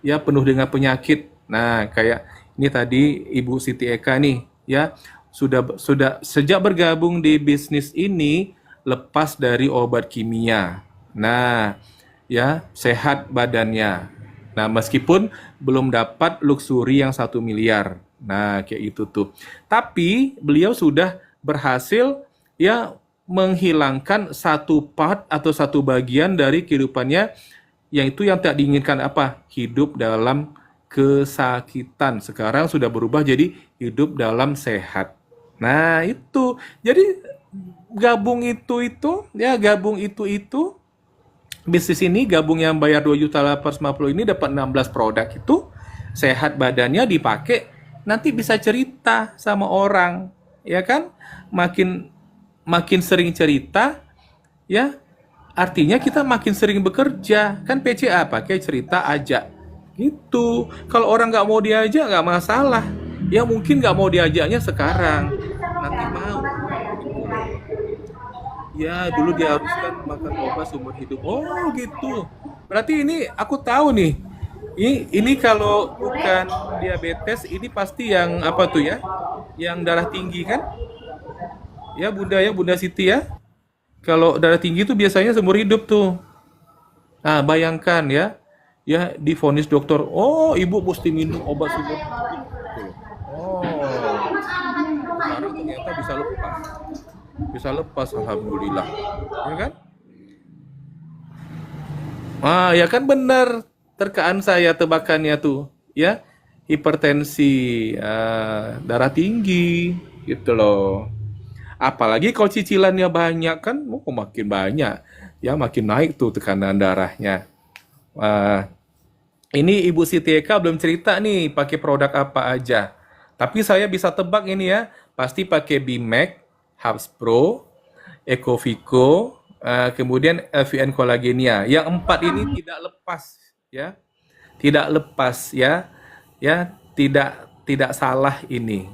[SPEAKER 1] ya, penuh dengan penyakit. Nah, kayak ini tadi Ibu Siti Eka nih, ya, sudah sejak bergabung di bisnis ini lepas dari obat kimia. Nah, ya, sehat badannya. Nah, meskipun belum dapat luxury yang 1 miliar. Nah, kayak itu tuh. Tapi beliau sudah berhasil ya menghilangkan satu part atau satu bagian dari kehidupannya, yang itu yang tak diinginkan apa? Hidup dalam kesakitan. Sekarang sudah berubah jadi hidup dalam sehat. Nah, itu. Jadi gabung itu bisnis ini gabung yang bayar 2.850.000 ini dapat 16 produk itu, sehat badannya dipakai, nanti bisa cerita sama orang, ya kan? Makin sering cerita, ya, artinya kita makin sering bekerja. Kan PCA pakai cerita aja. Gitu. Kalau orang nggak mau diajak, nggak masalah. Ya mungkin nggak mau diajaknya sekarang. Nanti mau. Ya, dulu diharuskan makan obat seumur hidup. Oh, gitu. Berarti ini aku tahu nih. Ini kalau bukan diabetes, ini pasti yang apa tuh ya? Yang darah tinggi kan? Ya, Bunda Siti ya. Kalau darah tinggi itu biasanya seumur hidup tuh. Nah, bayangkan ya. Ya, divonis dokter, oh, ibu mesti minum obat seumur hidup. Oh, sekarang ternyata bisa lepas, alhamdulillah, ya kan? Ya kan, benar terkaan saya tebakannya tuh, ya, hipertensi, darah tinggi, gitu loh. Apalagi kalau cicilannya banyak kan, makin banyak, ya, makin naik tuh tekanan darahnya. Ini Ibu Siti Eka belum cerita nih pakai produk apa aja. Tapi saya bisa tebak ini ya, pasti pakai Bimax, Hubs Pro, Ecovico, kemudian LVN Kolagenia. Yang 4 ini tidak lepas, ya, tidak lepas, ya, ya, tidak salah ini.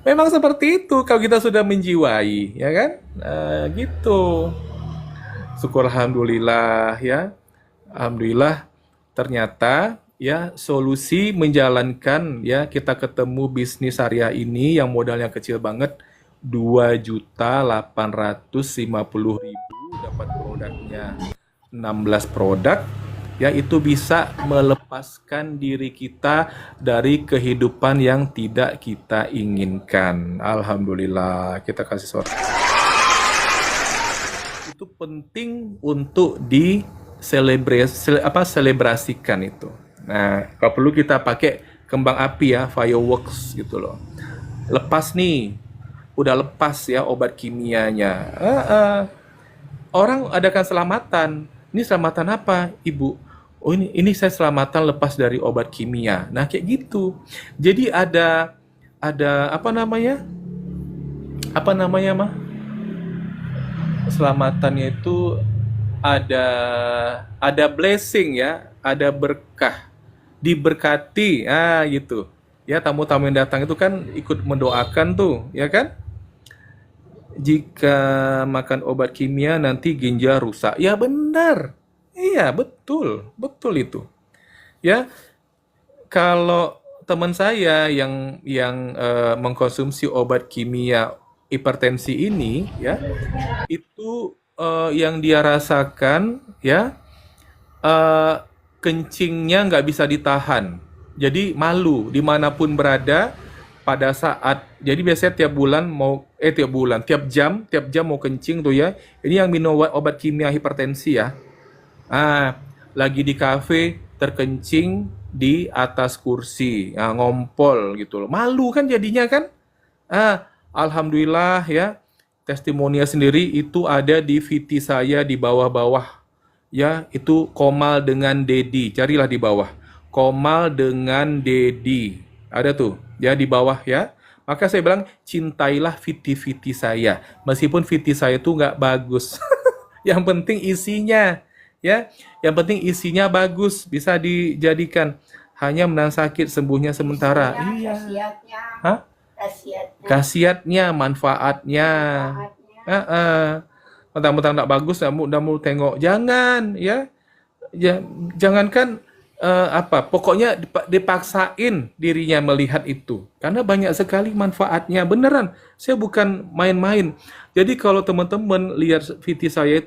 [SPEAKER 1] Memang seperti itu kalau kita sudah menjiwai, ya kan, gitu. Syukur alhamdulillah ya, alhamdulillah ternyata ya solusi menjalankan ya kita ketemu bisnis syariah ini yang modalnya kecil banget 2.850.000 dapat produknya 16 produk, ya itu bisa melepaskan diri kita dari kehidupan yang tidak kita inginkan. Alhamdulillah, kita kasih suara. Itu penting untuk selebrasikan itu. Nah, kalau perlu kita pakai kembang api ya, fireworks gitu loh. Lepas nih, udah lepas ya obat kimianya. Orang adakan selamatan. Ini selamatan apa, Ibu? Oh ini saya selamatan lepas dari obat kimia. Nah kayak gitu. Jadi ada apa namanya? Apa namanya mah? Selamatannya itu ada blessing ya, ada berkah, diberkati, gitu. Ya tamu-tamu yang datang itu kan ikut mendoakan tuh, ya kan? Jika makan obat kimia nanti ginjal rusak. Ya benar. Iya, betul itu. Ya, kalau teman saya yang mengkonsumsi obat kimia hipertensi ini, ya, itu yang dia rasakan, ya, kencingnya nggak bisa ditahan. Jadi malu dimanapun berada pada saat. Jadi biasanya tiap jam mau kencing tuh ya. Ini yang minum obat kimia hipertensi ya. Lagi di kafe terkencing di atas kursi, ngompol gitu loh. Malu kan jadinya kan? Alhamdulillah ya, testimoninya sendiri itu ada di VT saya di bawah-bawah. Ya, itu Komal dengan Dedi. Carilah di bawah. Komal dengan Dedi. Ada tuh, ya di bawah ya. Maka saya bilang, cintailah VT-VT saya. Meskipun VT saya itu nggak bagus. Yang penting isinya. Ya, yang penting isinya bagus, bisa dijadikan. Hanya menahan sakit, sembuhnya sementara. Iya. Khasiatnya, manfaatnya. Mentang-mentang tak bagus, udah mau tengok. Jangan, ya. Jangankan pokoknya dipaksain dirinya melihat itu. Karena banyak sekali manfaatnya. Beneran, saya bukan main-main. Jadi kalau teman-teman lihat VT saya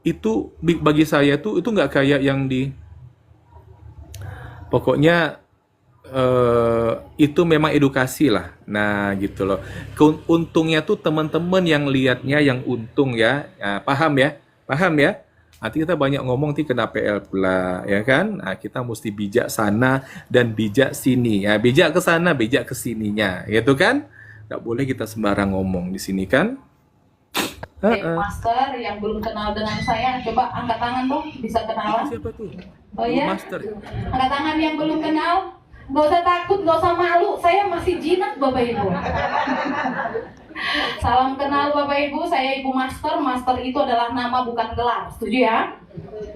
[SPEAKER 1] itu bagi saya itu nggak kayak yang pokoknya itu memang edukasi lah. Nah gitu loh. Untungnya tuh teman-teman yang lihatnya yang untung ya. Paham ya? Nanti kita banyak ngomong kena PL pula, ya kan? Nah, kita mesti bijak sana dan bijak sini. Ya, bijak ke sana, bijak ke sininya, gitu kan? Nggak boleh kita sembarang ngomong di sini kan?
[SPEAKER 7] Master yang belum kenal dengan saya, coba angkat tangan dong, bisa kenalan?
[SPEAKER 1] Siapa tuh?
[SPEAKER 7] Oh ya?
[SPEAKER 1] Master.
[SPEAKER 7] Angkat tangan yang belum kenal, nggak usah takut, nggak usah malu, saya masih jinak Bapak Ibu. Salam kenal Bapak Ibu, saya Ibu Master. Master itu adalah nama bukan gelar, setuju ya?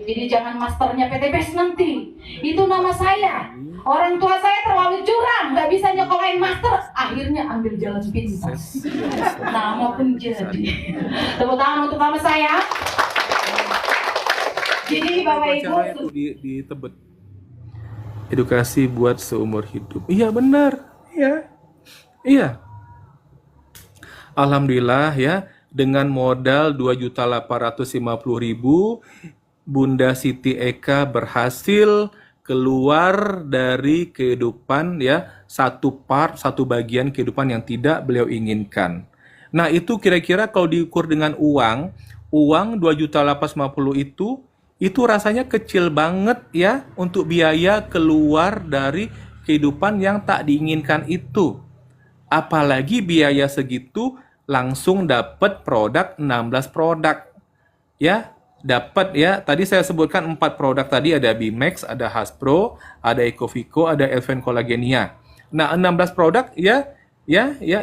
[SPEAKER 7] Jadi jangan masternya PTPS nanti. Itu nama saya. Orang tua saya terlalu curang, nggak bisa nyekolahin master. Akhirnya ambil jalan pintas. Nama pun jadi. Tepuk tangan untuk nama saya. Jadi Bapak Ibu
[SPEAKER 1] di Tebet. Edukasi buat seumur hidup. Iya benar. Iya. Alhamdulillah ya, dengan modal 2.850.000, Bunda Siti Eka berhasil keluar dari kehidupan ya, satu bagian kehidupan yang tidak beliau inginkan. Nah, itu kira-kira kalau diukur dengan uang 2.850.000 itu rasanya kecil banget ya untuk biaya keluar dari kehidupan yang tak diinginkan itu. Apalagi biaya segitu langsung dapat produk 16 produk. Ya, dapat ya. Tadi saya sebutkan 4 produk tadi, ada Bimax, ada Haspro, ada Ecovico, ada Elven Collagenea. Nah, 16 produk ya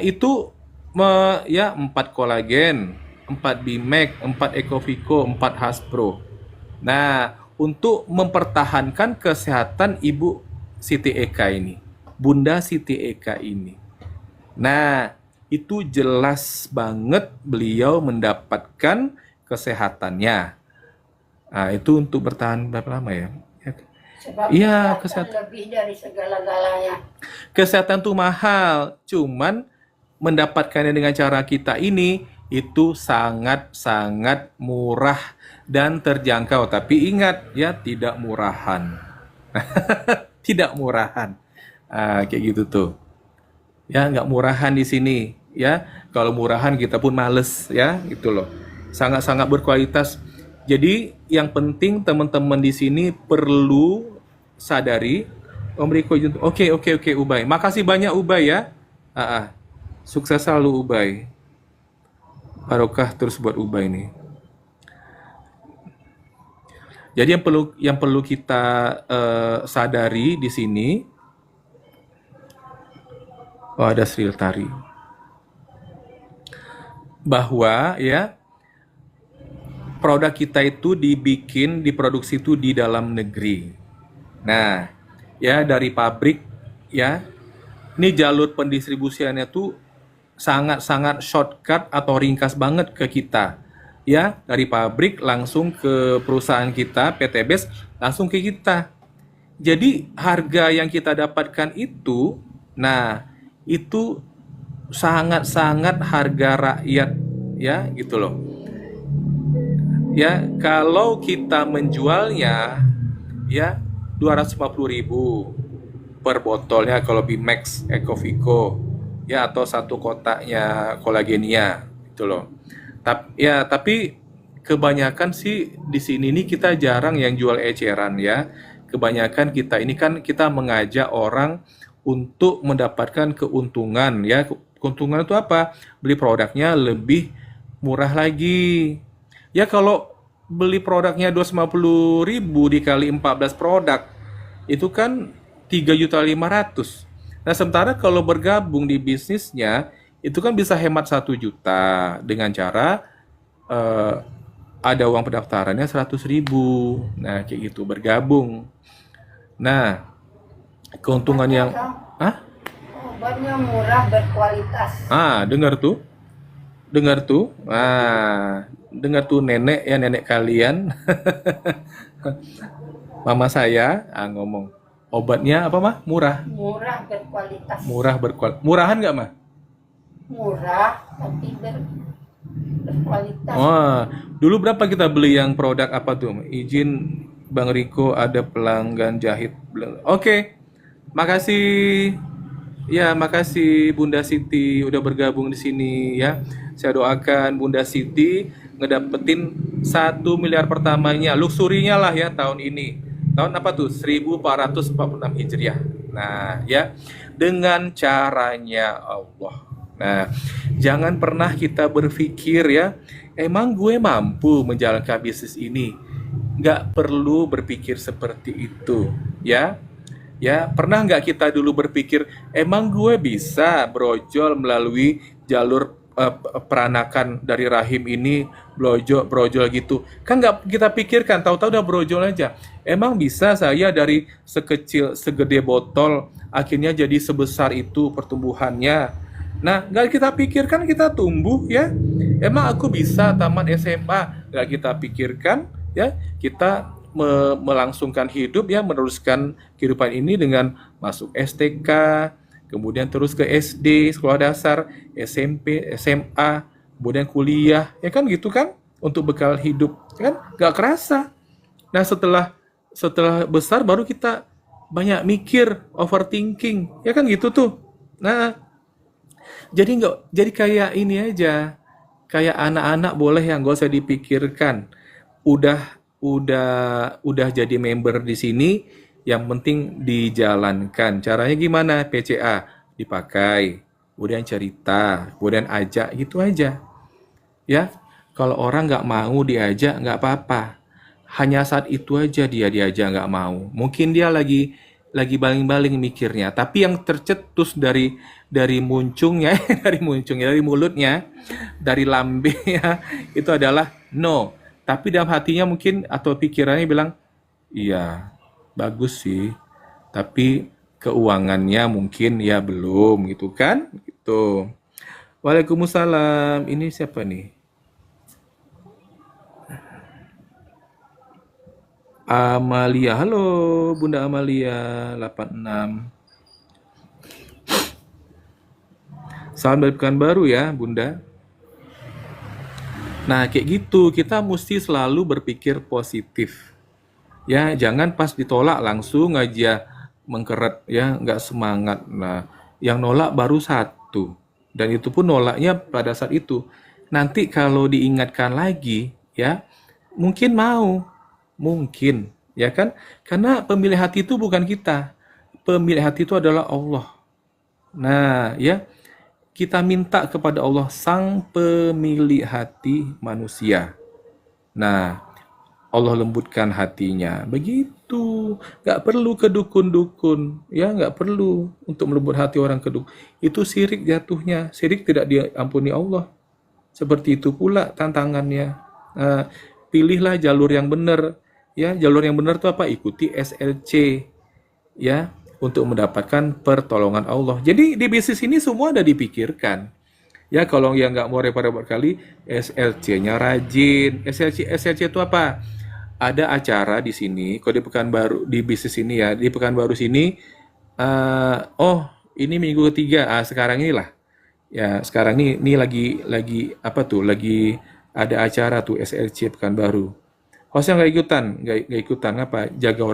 [SPEAKER 1] itu 4 kolagen, 4 Bimax, 4 Ecovico, 4 Haspro. Nah, untuk mempertahankan kesehatan Ibu Siti Eka ini, Bunda Siti Eka ini. Nah, itu jelas banget beliau mendapatkan kesehatannya. Nah, itu untuk bertahan berapa lama ya? Kesehatan
[SPEAKER 5] lebih dari segala-galanya.
[SPEAKER 1] Kesehatan tuh mahal, cuman mendapatkannya dengan cara kita ini itu sangat-sangat murah dan terjangkau. Tapi ingat ya, tidak murahan. Tidak murahan. Kayak gitu tuh. Ya, nggak murahan di sini. Ya, kalau murahan kita pun males ya, gitu loh. Sangat-sangat berkualitas. Jadi yang penting teman-teman di sini perlu sadari Om Riko izin. Oke, Ubay. Makasih banyak Ubay ya. Sukses selalu Ubay. Barokah terus buat Ubay nih. Jadi yang perlu kita sadari di sini. Oh, ada Sri Lestari. Bahwa ya produk kita itu diproduksi itu di dalam negeri. Nah, ya dari pabrik ya. Ini jalur pendistribusiannya tuh sangat-sangat shortcut atau ringkas banget ke kita. Ya, dari pabrik langsung ke perusahaan kita, PTBes, langsung ke kita. Jadi harga yang kita dapatkan itu, nah, itu sangat-sangat harga rakyat ya, gitu loh. Ya, kalau kita menjualnya ya 250.000 per botolnya kalau Bimax Ecovico ya, atau satu kotaknya Kolagenia gitu loh. Tapi kebanyakan sih di sini nih kita jarang yang jual eceran ya. Kebanyakan kita ini kan kita mengajak orang untuk mendapatkan keuntungan ya. Keuntungan itu apa? Beli produknya lebih murah lagi. Ya kalau beli produknya 250.000 dikali 14 produk itu kan 3.500.000. Nah, sementara kalau bergabung di bisnisnya itu kan bisa hemat 1 juta dengan cara ada uang pendaftarannya 100.000. Nah, kayak gitu bergabung. Nah, keuntungan yang
[SPEAKER 8] obatnya murah berkualitas.
[SPEAKER 1] Dengar tuh. Dengar tuh nenek ya, nenek kalian. Mama saya ngomong, obatnya apa mah? Murah.
[SPEAKER 8] Murah berkualitas.
[SPEAKER 1] Murahan nggak mah?
[SPEAKER 8] Murah tapi berkualitas.
[SPEAKER 1] Wah, dulu berapa kita beli yang produk apa tuh? Izin Bang Riko, ada pelanggan jahit. Oke, makasih. Ya, makasih Bunda Siti udah bergabung di sini ya. Saya doakan Bunda Siti ngedapetin 1 miliar pertamanya, luxurinya lah ya tahun ini. Tahun apa tuh? 1446 Hijriah. Nah, ya. Dengan caranya Allah. Nah, jangan pernah kita berpikir ya, emang gue mampu menjalankan bisnis ini. Nggak perlu berpikir seperti itu, ya. Ya, pernah nggak kita dulu berpikir, emang gue bisa brojol melalui jalur peranakan dari rahim ini, brojol gitu. Kan nggak kita pikirkan, tahu-tahu udah brojol aja. Emang bisa saya dari segede botol, akhirnya jadi sebesar itu pertumbuhannya. Nah, nggak kita pikirkan kita tumbuh ya. Emang aku bisa tamat SMA? Nggak kita pikirkan ya. Kita melangsungkan hidup ya, meneruskan kehidupan ini dengan masuk STK, kemudian terus ke SD, sekolah dasar, SMP, SMA, kemudian kuliah, ya kan gitu kan, untuk bekal hidup, kan nggak kerasa. Nah setelah besar baru kita banyak mikir, overthinking, ya kan gitu tuh. Nah jadi kayak ini aja, kayak anak-anak boleh yang gak usah dipikirkan, udah jadi member di sini, yang penting dijalankan. Caranya gimana? PCA dipakai, kemudian cerita, kemudian ajak, gitu aja. Ya, kalau orang nggak mau diajak nggak apa-apa. Hanya saat itu aja dia diajak nggak mau. Mungkin dia lagi baling-baling mikirnya. Tapi yang tercetus dari muncungnya, dari mulutnya, dari lambenya itu adalah no. Tapi dalam hatinya mungkin atau pikirannya bilang, iya, bagus sih. Tapi keuangannya mungkin ya belum gitu kan? Gitu. Waalaikumsalam. Ini siapa nih? Amalia. Halo, Bunda Amalia 86. Salam dari Pekanbaru ya, Bunda. Nah, kayak gitu, kita mesti selalu berpikir positif. Ya, jangan pas ditolak langsung aja mengkeret, ya, nggak semangat. Nah, yang nolak baru satu. Dan itu pun nolaknya pada saat itu. Nanti kalau diingatkan lagi, ya, mungkin mau. Mungkin, ya kan? Karena pemilik hati itu bukan kita. Pemilik hati itu adalah Allah. Nah, ya, kita minta kepada Allah sang pemilik hati manusia. Nah, Allah lembutkan hatinya. Begitu. Nggak perlu ke dukun-dukun. Ya, nggak perlu untuk melembut hati orang ke dukun. Itu syirik jatuhnya. Syirik tidak diampuni Allah. Seperti itu pula tantangannya. Nah, pilihlah jalur yang benar. Ya, jalur yang benar itu apa? Ikuti SLC. Ya, untuk mendapatkan pertolongan Allah. Jadi di bisnis ini semua ada dipikirkan. Ya, kalau yang nggak mau repot-repot kali, SLC-nya rajin. SLC itu apa? Ada acara di sini, kalau di Pekanbaru, di bisnis ini ya, di Pekanbaru sini, oh ini minggu ketiga, sekarang inilah. Ya, sekarang ini lagi apa tuh? Lagi ada acara tuh SLC Pekanbaru. Hostnya nggak ikutan apa? Jaga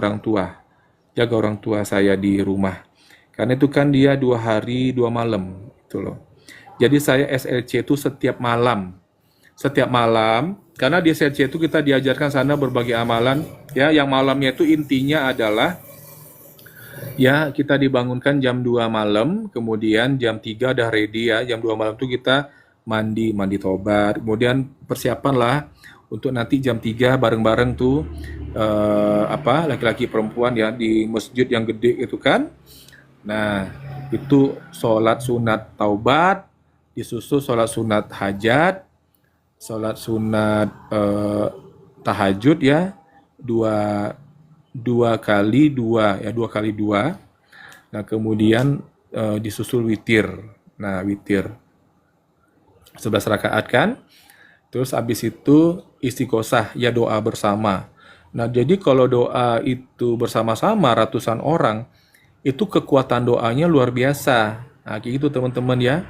[SPEAKER 1] orang tua saya di rumah. Karena itu kan dia 2 hari 2 malam gitu loh. Jadi saya SLC itu setiap malam, karena di SLC itu kita diajarkan sana berbagai amalan, ya. Yang malamnya itu intinya adalah, ya, kita dibangunkan jam 2 malam, kemudian jam 3 udah ready ya. Jam 2 malam itu kita mandi tobat, kemudian persiapan lah untuk nanti jam 3 bareng-bareng tuh laki-laki perempuan ya di masjid yang gede itu kan. Nah, itu sholat sunat taubat, disusul sholat sunat hajat, sholat sunat tahajud ya, dua kali dua. Nah, kemudian disusul witir. Nah, witir 11 rakaat kan. Terus habis itu istiqosah, ya, doa bersama. Nah, jadi kalau doa itu bersama-sama ratusan orang, itu kekuatan doanya luar biasa. Nah, kayak gitu teman-teman ya.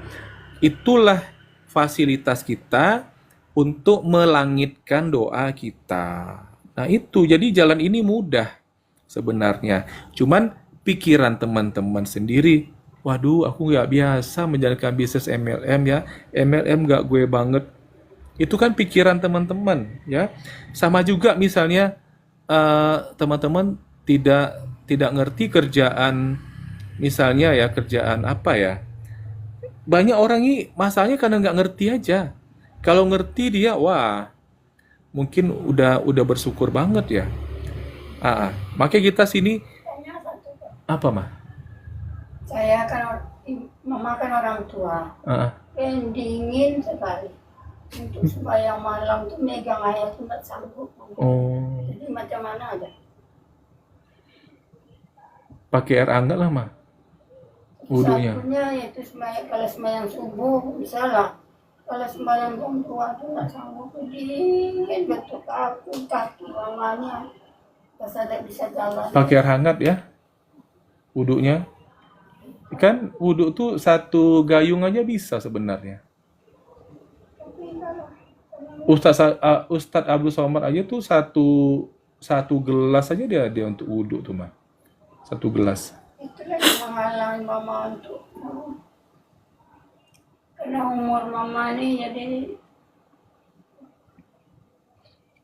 [SPEAKER 1] Itulah fasilitas kita untuk melangitkan doa kita. Nah, itu, jadi jalan ini mudah sebenarnya. Cuman pikiran teman-teman sendiri, waduh, aku nggak biasa menjalankan bisnis MLM ya. MLM nggak gue banget. Itu kan pikiran teman-teman ya. Sama juga misalnya teman-teman tidak ngerti kerjaan, misalnya ya, kerjaan apa ya. Banyak orang ini masalahnya karena nggak ngerti aja. Kalau ngerti dia, wah, mungkin udah bersyukur banget ya. Makanya kita sini apa mah?
[SPEAKER 8] Saya kan memakan orang tua. Dan dingin sekali. Untuk sembahyang malam tuh megang ayat tuh nggak sanggup. Jadi macam mana aja?
[SPEAKER 1] Pakai air hangat lah mah. Wudunya.
[SPEAKER 8] Satunya yaitu kalau sembahyang subuh bisa lah. Kalau sembahyang jam 2 tuh nggak sanggup, dingin betul kaki mamanya. Pas ada bisa jalan.
[SPEAKER 1] Pakai air hangat ya. Wudunya. Kan wudu tuh 1 gayung aja bisa sebenarnya. Ustadz Abdul Somad aja tuh satu gelas aja dia untuk wudhu tuh mah. 1 gelas.
[SPEAKER 8] Itulah yang menghalangi mama untuk karena umur mama ini jadi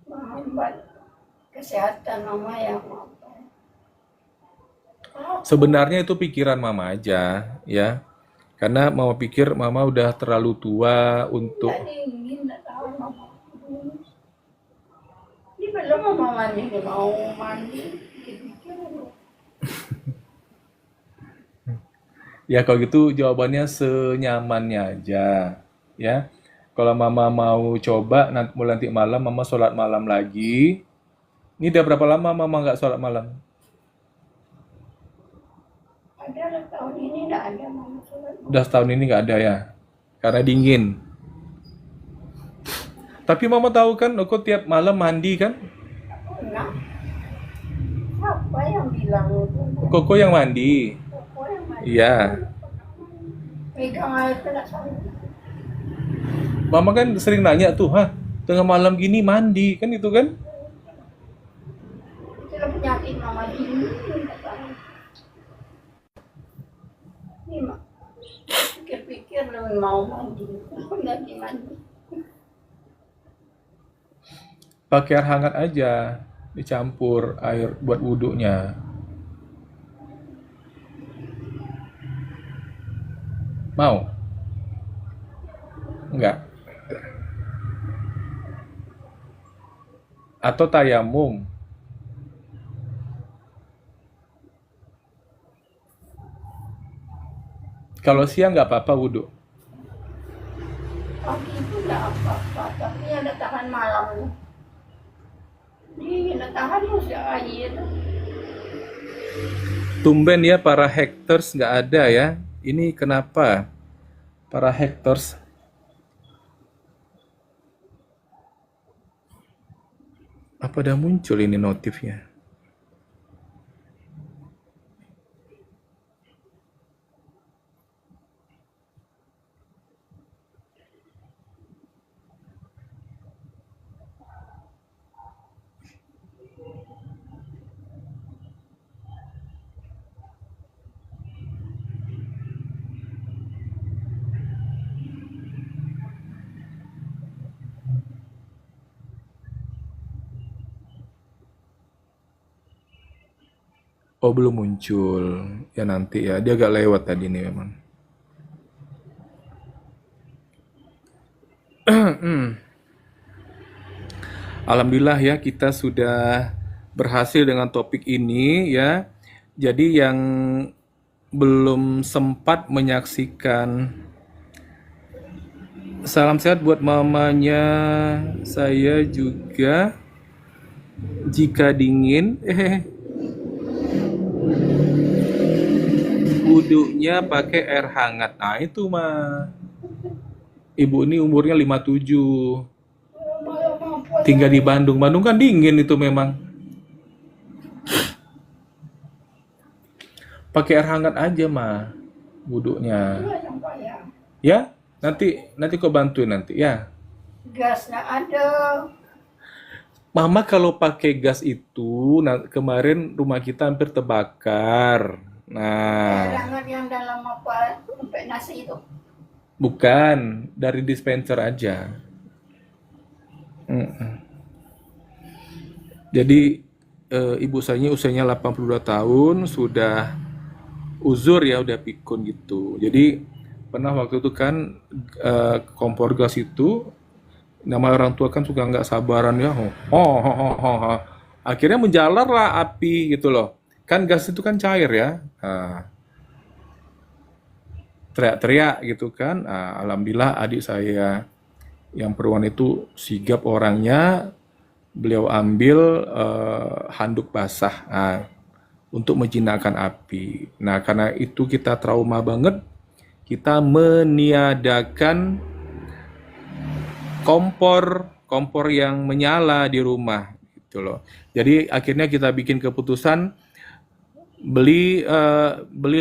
[SPEAKER 8] menghambat kesehatan mama yang
[SPEAKER 1] Sebenarnya itu pikiran mama aja ya. Karena mama pikir mama udah terlalu tua untuk
[SPEAKER 8] ingin nggak tahu mama. Ini belum mama mandi, dia mau mandi.
[SPEAKER 1] ya kalau gitu jawabannya senyamannya aja ya. Kalau mama mau coba nanti malam mama sholat malam lagi. Ini udah berapa lama mama nggak sholat malam?
[SPEAKER 8] Ada tahun ini nggak ada mama sholat.
[SPEAKER 1] Udah setahun ini nggak ada ya, karena dingin. Tapi mama tahu kan, aku tiap malam mandi kan?
[SPEAKER 8] Nah, apa yang bilang itu?
[SPEAKER 1] Koko yang mandi.
[SPEAKER 8] Koko yang mandi.
[SPEAKER 1] Iya.
[SPEAKER 8] megang air tuh nggak sanggup.
[SPEAKER 1] Mama kan sering nanya tuh, tengah malam gini mandi kan itu kan?
[SPEAKER 8] Itulah penyakit mama ini. Ini mak pikir-pikir lebih mau mandi, nggak mandi.
[SPEAKER 1] Pakai air hangat aja, dicampur air buat wudhunya. Mau? Enggak. Atau tayamum. Kalau siang nggak apa-apa wudhu.
[SPEAKER 8] Pagi itu nggak apa-apa, tapi ada tahan malam. Ini tahan mesti air.
[SPEAKER 1] Tumben ya para hackers nggak ada ya. Ini kenapa? Para hackers apa udah muncul ini notifnya? Oh belum muncul. Ya nanti ya. Dia agak lewat tadi nih memang. Alhamdulillah ya kita sudah berhasil dengan topik ini ya. Jadi yang belum sempat menyaksikan, salam sehat buat mamanya saya juga. Jika dingin, wudhunya pakai air hangat. Nah itu mah. Ibu ini umurnya 57. Tinggal di Bandung. Bandung kan dingin itu memang. Pakai air hangat aja mah wudhunya. Ya, nanti kau bantuin nanti ya.
[SPEAKER 8] Gas nggak ada.
[SPEAKER 1] Mama kalau pakai gas itu, kemarin rumah kita hampir terbakar.
[SPEAKER 8] Air
[SPEAKER 1] Nah,
[SPEAKER 8] hangat yang dalam apa sampai nasi itu.
[SPEAKER 1] bukan dari dispenser aja. Mm-mm. Jadi ibu saya usianya 82 tahun, sudah uzur ya, udah pikun gitu. Jadi pernah waktu itu kan kompor gas itu, nama orang tua kan suka nggak sabaran ya, akhirnya menjalar lah api gitu loh. Kan gas itu kan cair ya. Nah, teriak-teriak gitu kan. Nah, alhamdulillah adik saya yang perempuan itu sigap orangnya, beliau ambil handuk basah untuk menjinakkan api. Nah, karena itu kita trauma banget, kita meniadakan kompor yang menyala di rumah gitu loh. Jadi akhirnya kita bikin keputusan beli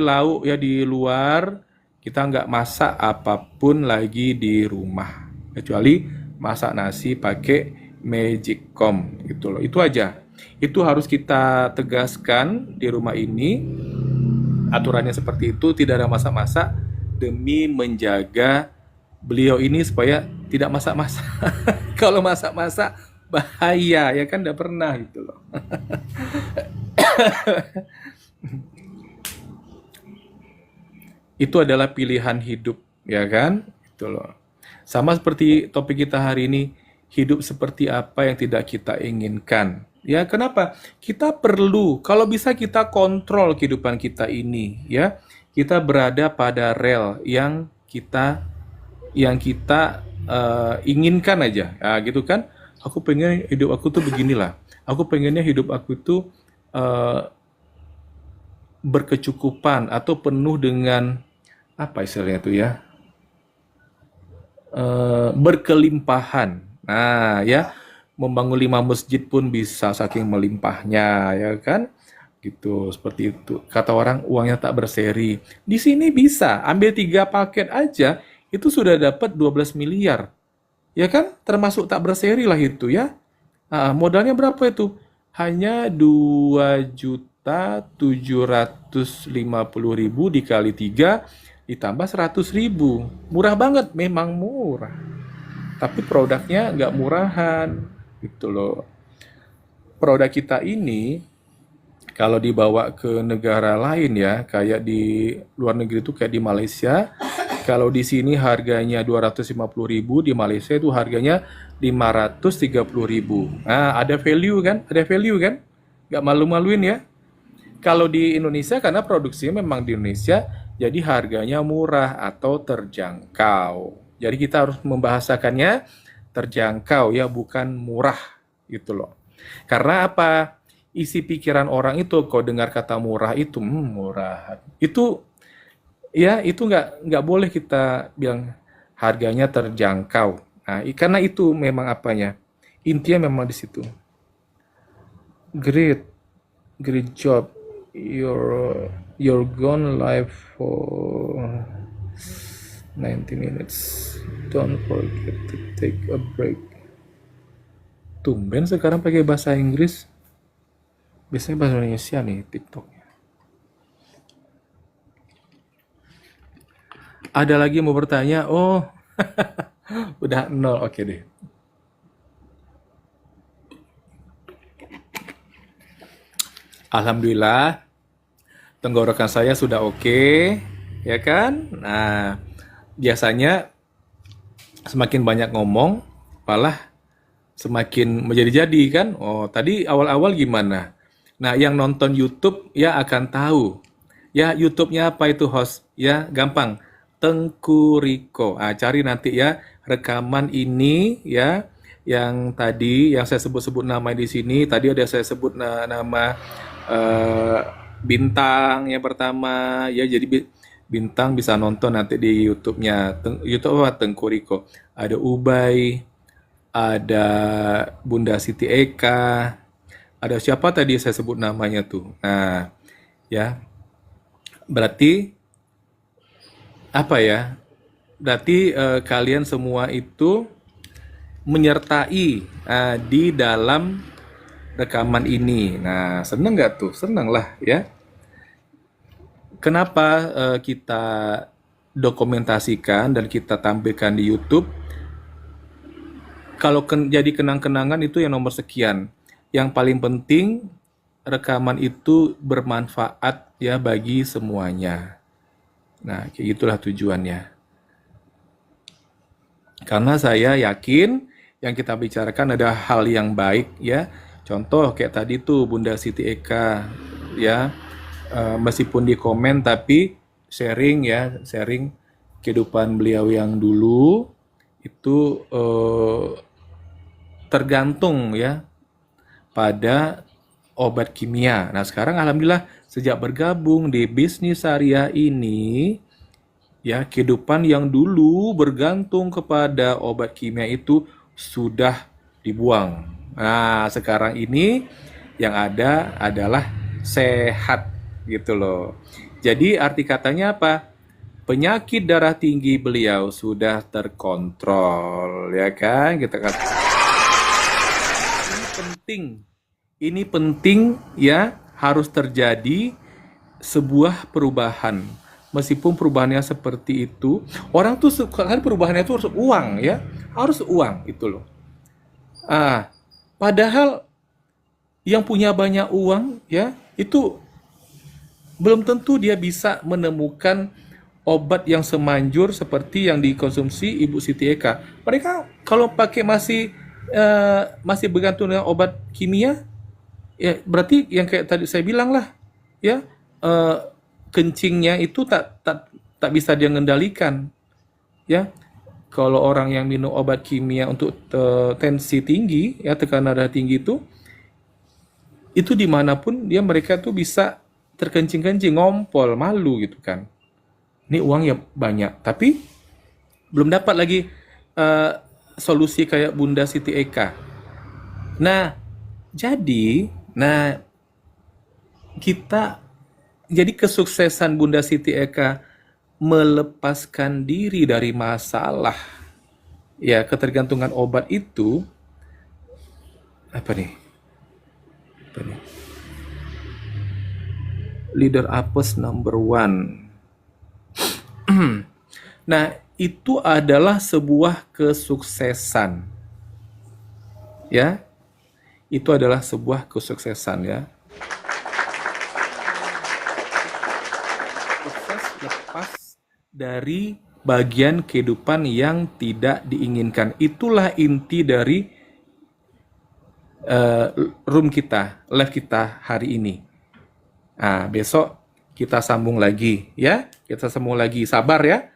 [SPEAKER 1] lauk ya di luar, kita nggak masak apapun lagi di rumah kecuali masak nasi pakai Magicom gitu loh. Itu aja. Itu harus kita tegaskan di rumah ini. Aturannya seperti itu, tidak ada masak-masak demi menjaga beliau ini supaya tidak masak-masak. Kalau masak-masak bahaya ya kan, udah pernah gitu loh. Itu adalah pilihan hidup ya kan, itu loh. Sama seperti topik kita hari ini, hidup seperti apa yang tidak kita inginkan. Ya, kenapa? Kita perlu, kalau bisa kita kontrol kehidupan kita ini, ya. Kita berada pada rel yang kita inginkan aja. Ya, gitu kan? Aku pengen hidup aku tuh beginilah. Aku pengennya hidup aku tuh berkecukupan atau penuh dengan apa istilahnya itu ya? Berkelimpahan. Nah, ya, membangun 5 masjid pun bisa saking melimpahnya, ya kan? Itu seperti itu. Kata orang uangnya tak berseri. Di sini bisa ambil 3 paket aja itu sudah dapat 12 miliar. Ya kan? Termasuk tak berseri lah itu ya. Modalnya berapa itu? Hanya 2.750.000 dikali 3 ditambah 100.000. Murah banget, memang murah. Tapi produknya nggak murahan, gitu loh. Produk kita ini kalau dibawa ke negara lain ya, kayak di luar negeri itu kayak di Malaysia, kalau di sini harganya 250.000, di Malaysia itu harganya 530.000. Nah, ada value kan? Ada value kan? Nggak malu-maluin ya. Kalau di Indonesia karena produksinya memang di Indonesia, jadi harganya murah atau terjangkau. Jadi kita harus membahasakannya terjangkau ya, bukan murah gitu loh. Karena apa? Isi pikiran orang itu kalau dengar kata murah itu murah. Itu ya itu nggak boleh kita bilang harganya terjangkau. Nah, karena itu memang apanya? Intinya memang di situ. Great job. You're gone live for 90 minutes. Don't forget to take a break. Tumben sekarang pakai bahasa Inggris. Biasanya bahasa Indonesia nih TikToknya. Ada lagi mau bertanya? Oh, udah 0. Oke deh. Alhamdulillah, tenggorokan saya sudah oke, ya kan? Nah, biasanya semakin banyak ngomong, malah semakin menjadi-jadi kan? Oh, tadi awal-awal gimana? Nah, yang nonton YouTube ya akan tahu. Ya, YouTube-nya apa itu host? Ya, gampang. Tengku Riko. Cari nanti ya rekaman ini ya. Yang tadi yang saya sebut-sebut nama di sini, tadi ada saya sebut nama Bintang yang pertama ya, jadi Bintang bisa nonton nanti di YouTube-nya. YouTube apa? Tengku Riko. Ada Ubay, ada Bunda Siti Eka, ada siapa tadi saya sebut namanya tuh. Nah, ya. Berarti apa ya? Berarti kalian semua itu menyertai di dalam rekaman ini. Nah, seneng nggak tuh? Seneng lah ya. Kenapa kita dokumentasikan dan kita tampilkan di YouTube? Kalau jadi kenang-kenangan itu yang nomor sekian. Yang paling penting rekaman itu bermanfaat ya bagi semuanya. Nah, kayak gitulah tujuannya. Karena saya yakin yang kita bicarakan ada hal yang baik ya. Contoh kayak tadi tuh Bunda Siti Eka ya, meskipun di komen tapi sharing kehidupan beliau yang dulu itu tergantung ya pada obat kimia. Nah, sekarang alhamdulillah sejak bergabung di bisnis syariah ini ya, kehidupan yang dulu bergantung kepada obat kimia itu sudah dibuang. Nah, sekarang ini yang ada adalah sehat gitu loh. Jadi arti katanya apa? Penyakit darah tinggi beliau sudah terkontrol, ya kan? Kita kata ini penting ya, harus terjadi sebuah perubahan. Meskipun perubahannya seperti itu, orang tuh kan perubahannya itu harus uang ya, harus uang itu loh. Padahal yang punya banyak uang ya, itu belum tentu dia bisa menemukan obat yang semanjur seperti yang dikonsumsi Ibu Siti Eka. Mereka kalau pakai masih bergantung dengan obat kimia, ya berarti yang kayak tadi saya bilang lah, ya kencingnya itu tak bisa dia mengendalikan, ya. Kalau orang yang minum obat kimia untuk tensi tinggi, ya tekanan darah tinggi itu dimanapun mereka tuh bisa terkencing-kencing, ngompol, malu gitu kan. Ini uangnya banyak, tapi belum dapat lagi solusi kayak Bunda Siti Eka. Nah, kita, jadi kesuksesan Bunda Siti Eka melepaskan diri dari masalah, ya, ketergantungan obat itu, apa nih? Leader apes number one. Nah, itu adalah sebuah kesuksesan. Ya. Itu adalah sebuah kesuksesan, ya. Sukses lepas dari bagian kehidupan yang tidak diinginkan. Itulah inti dari room kita, live kita hari ini. Nah, besok kita sambung lagi, ya. Kita sambung lagi. Sabar ya.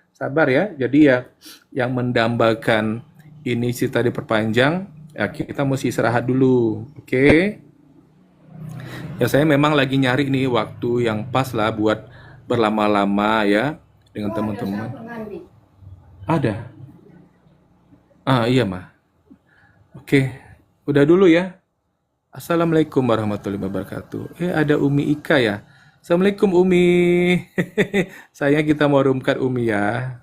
[SPEAKER 1] Jadi ya, yang mendambakan ini cerita diperpanjang, ya kita mesti istirahat dulu, oke? Ya, saya memang lagi nyari nih waktu yang pas lah buat berlama-lama ya dengan teman-teman. Ada? Iya mah. Oke, udah dulu ya. Assalamualaikum warahmatullahi wabarakatuh. Ada Umi Ika ya. Assalamualaikum Umi. Sayang kita mau roomkan Umi ya.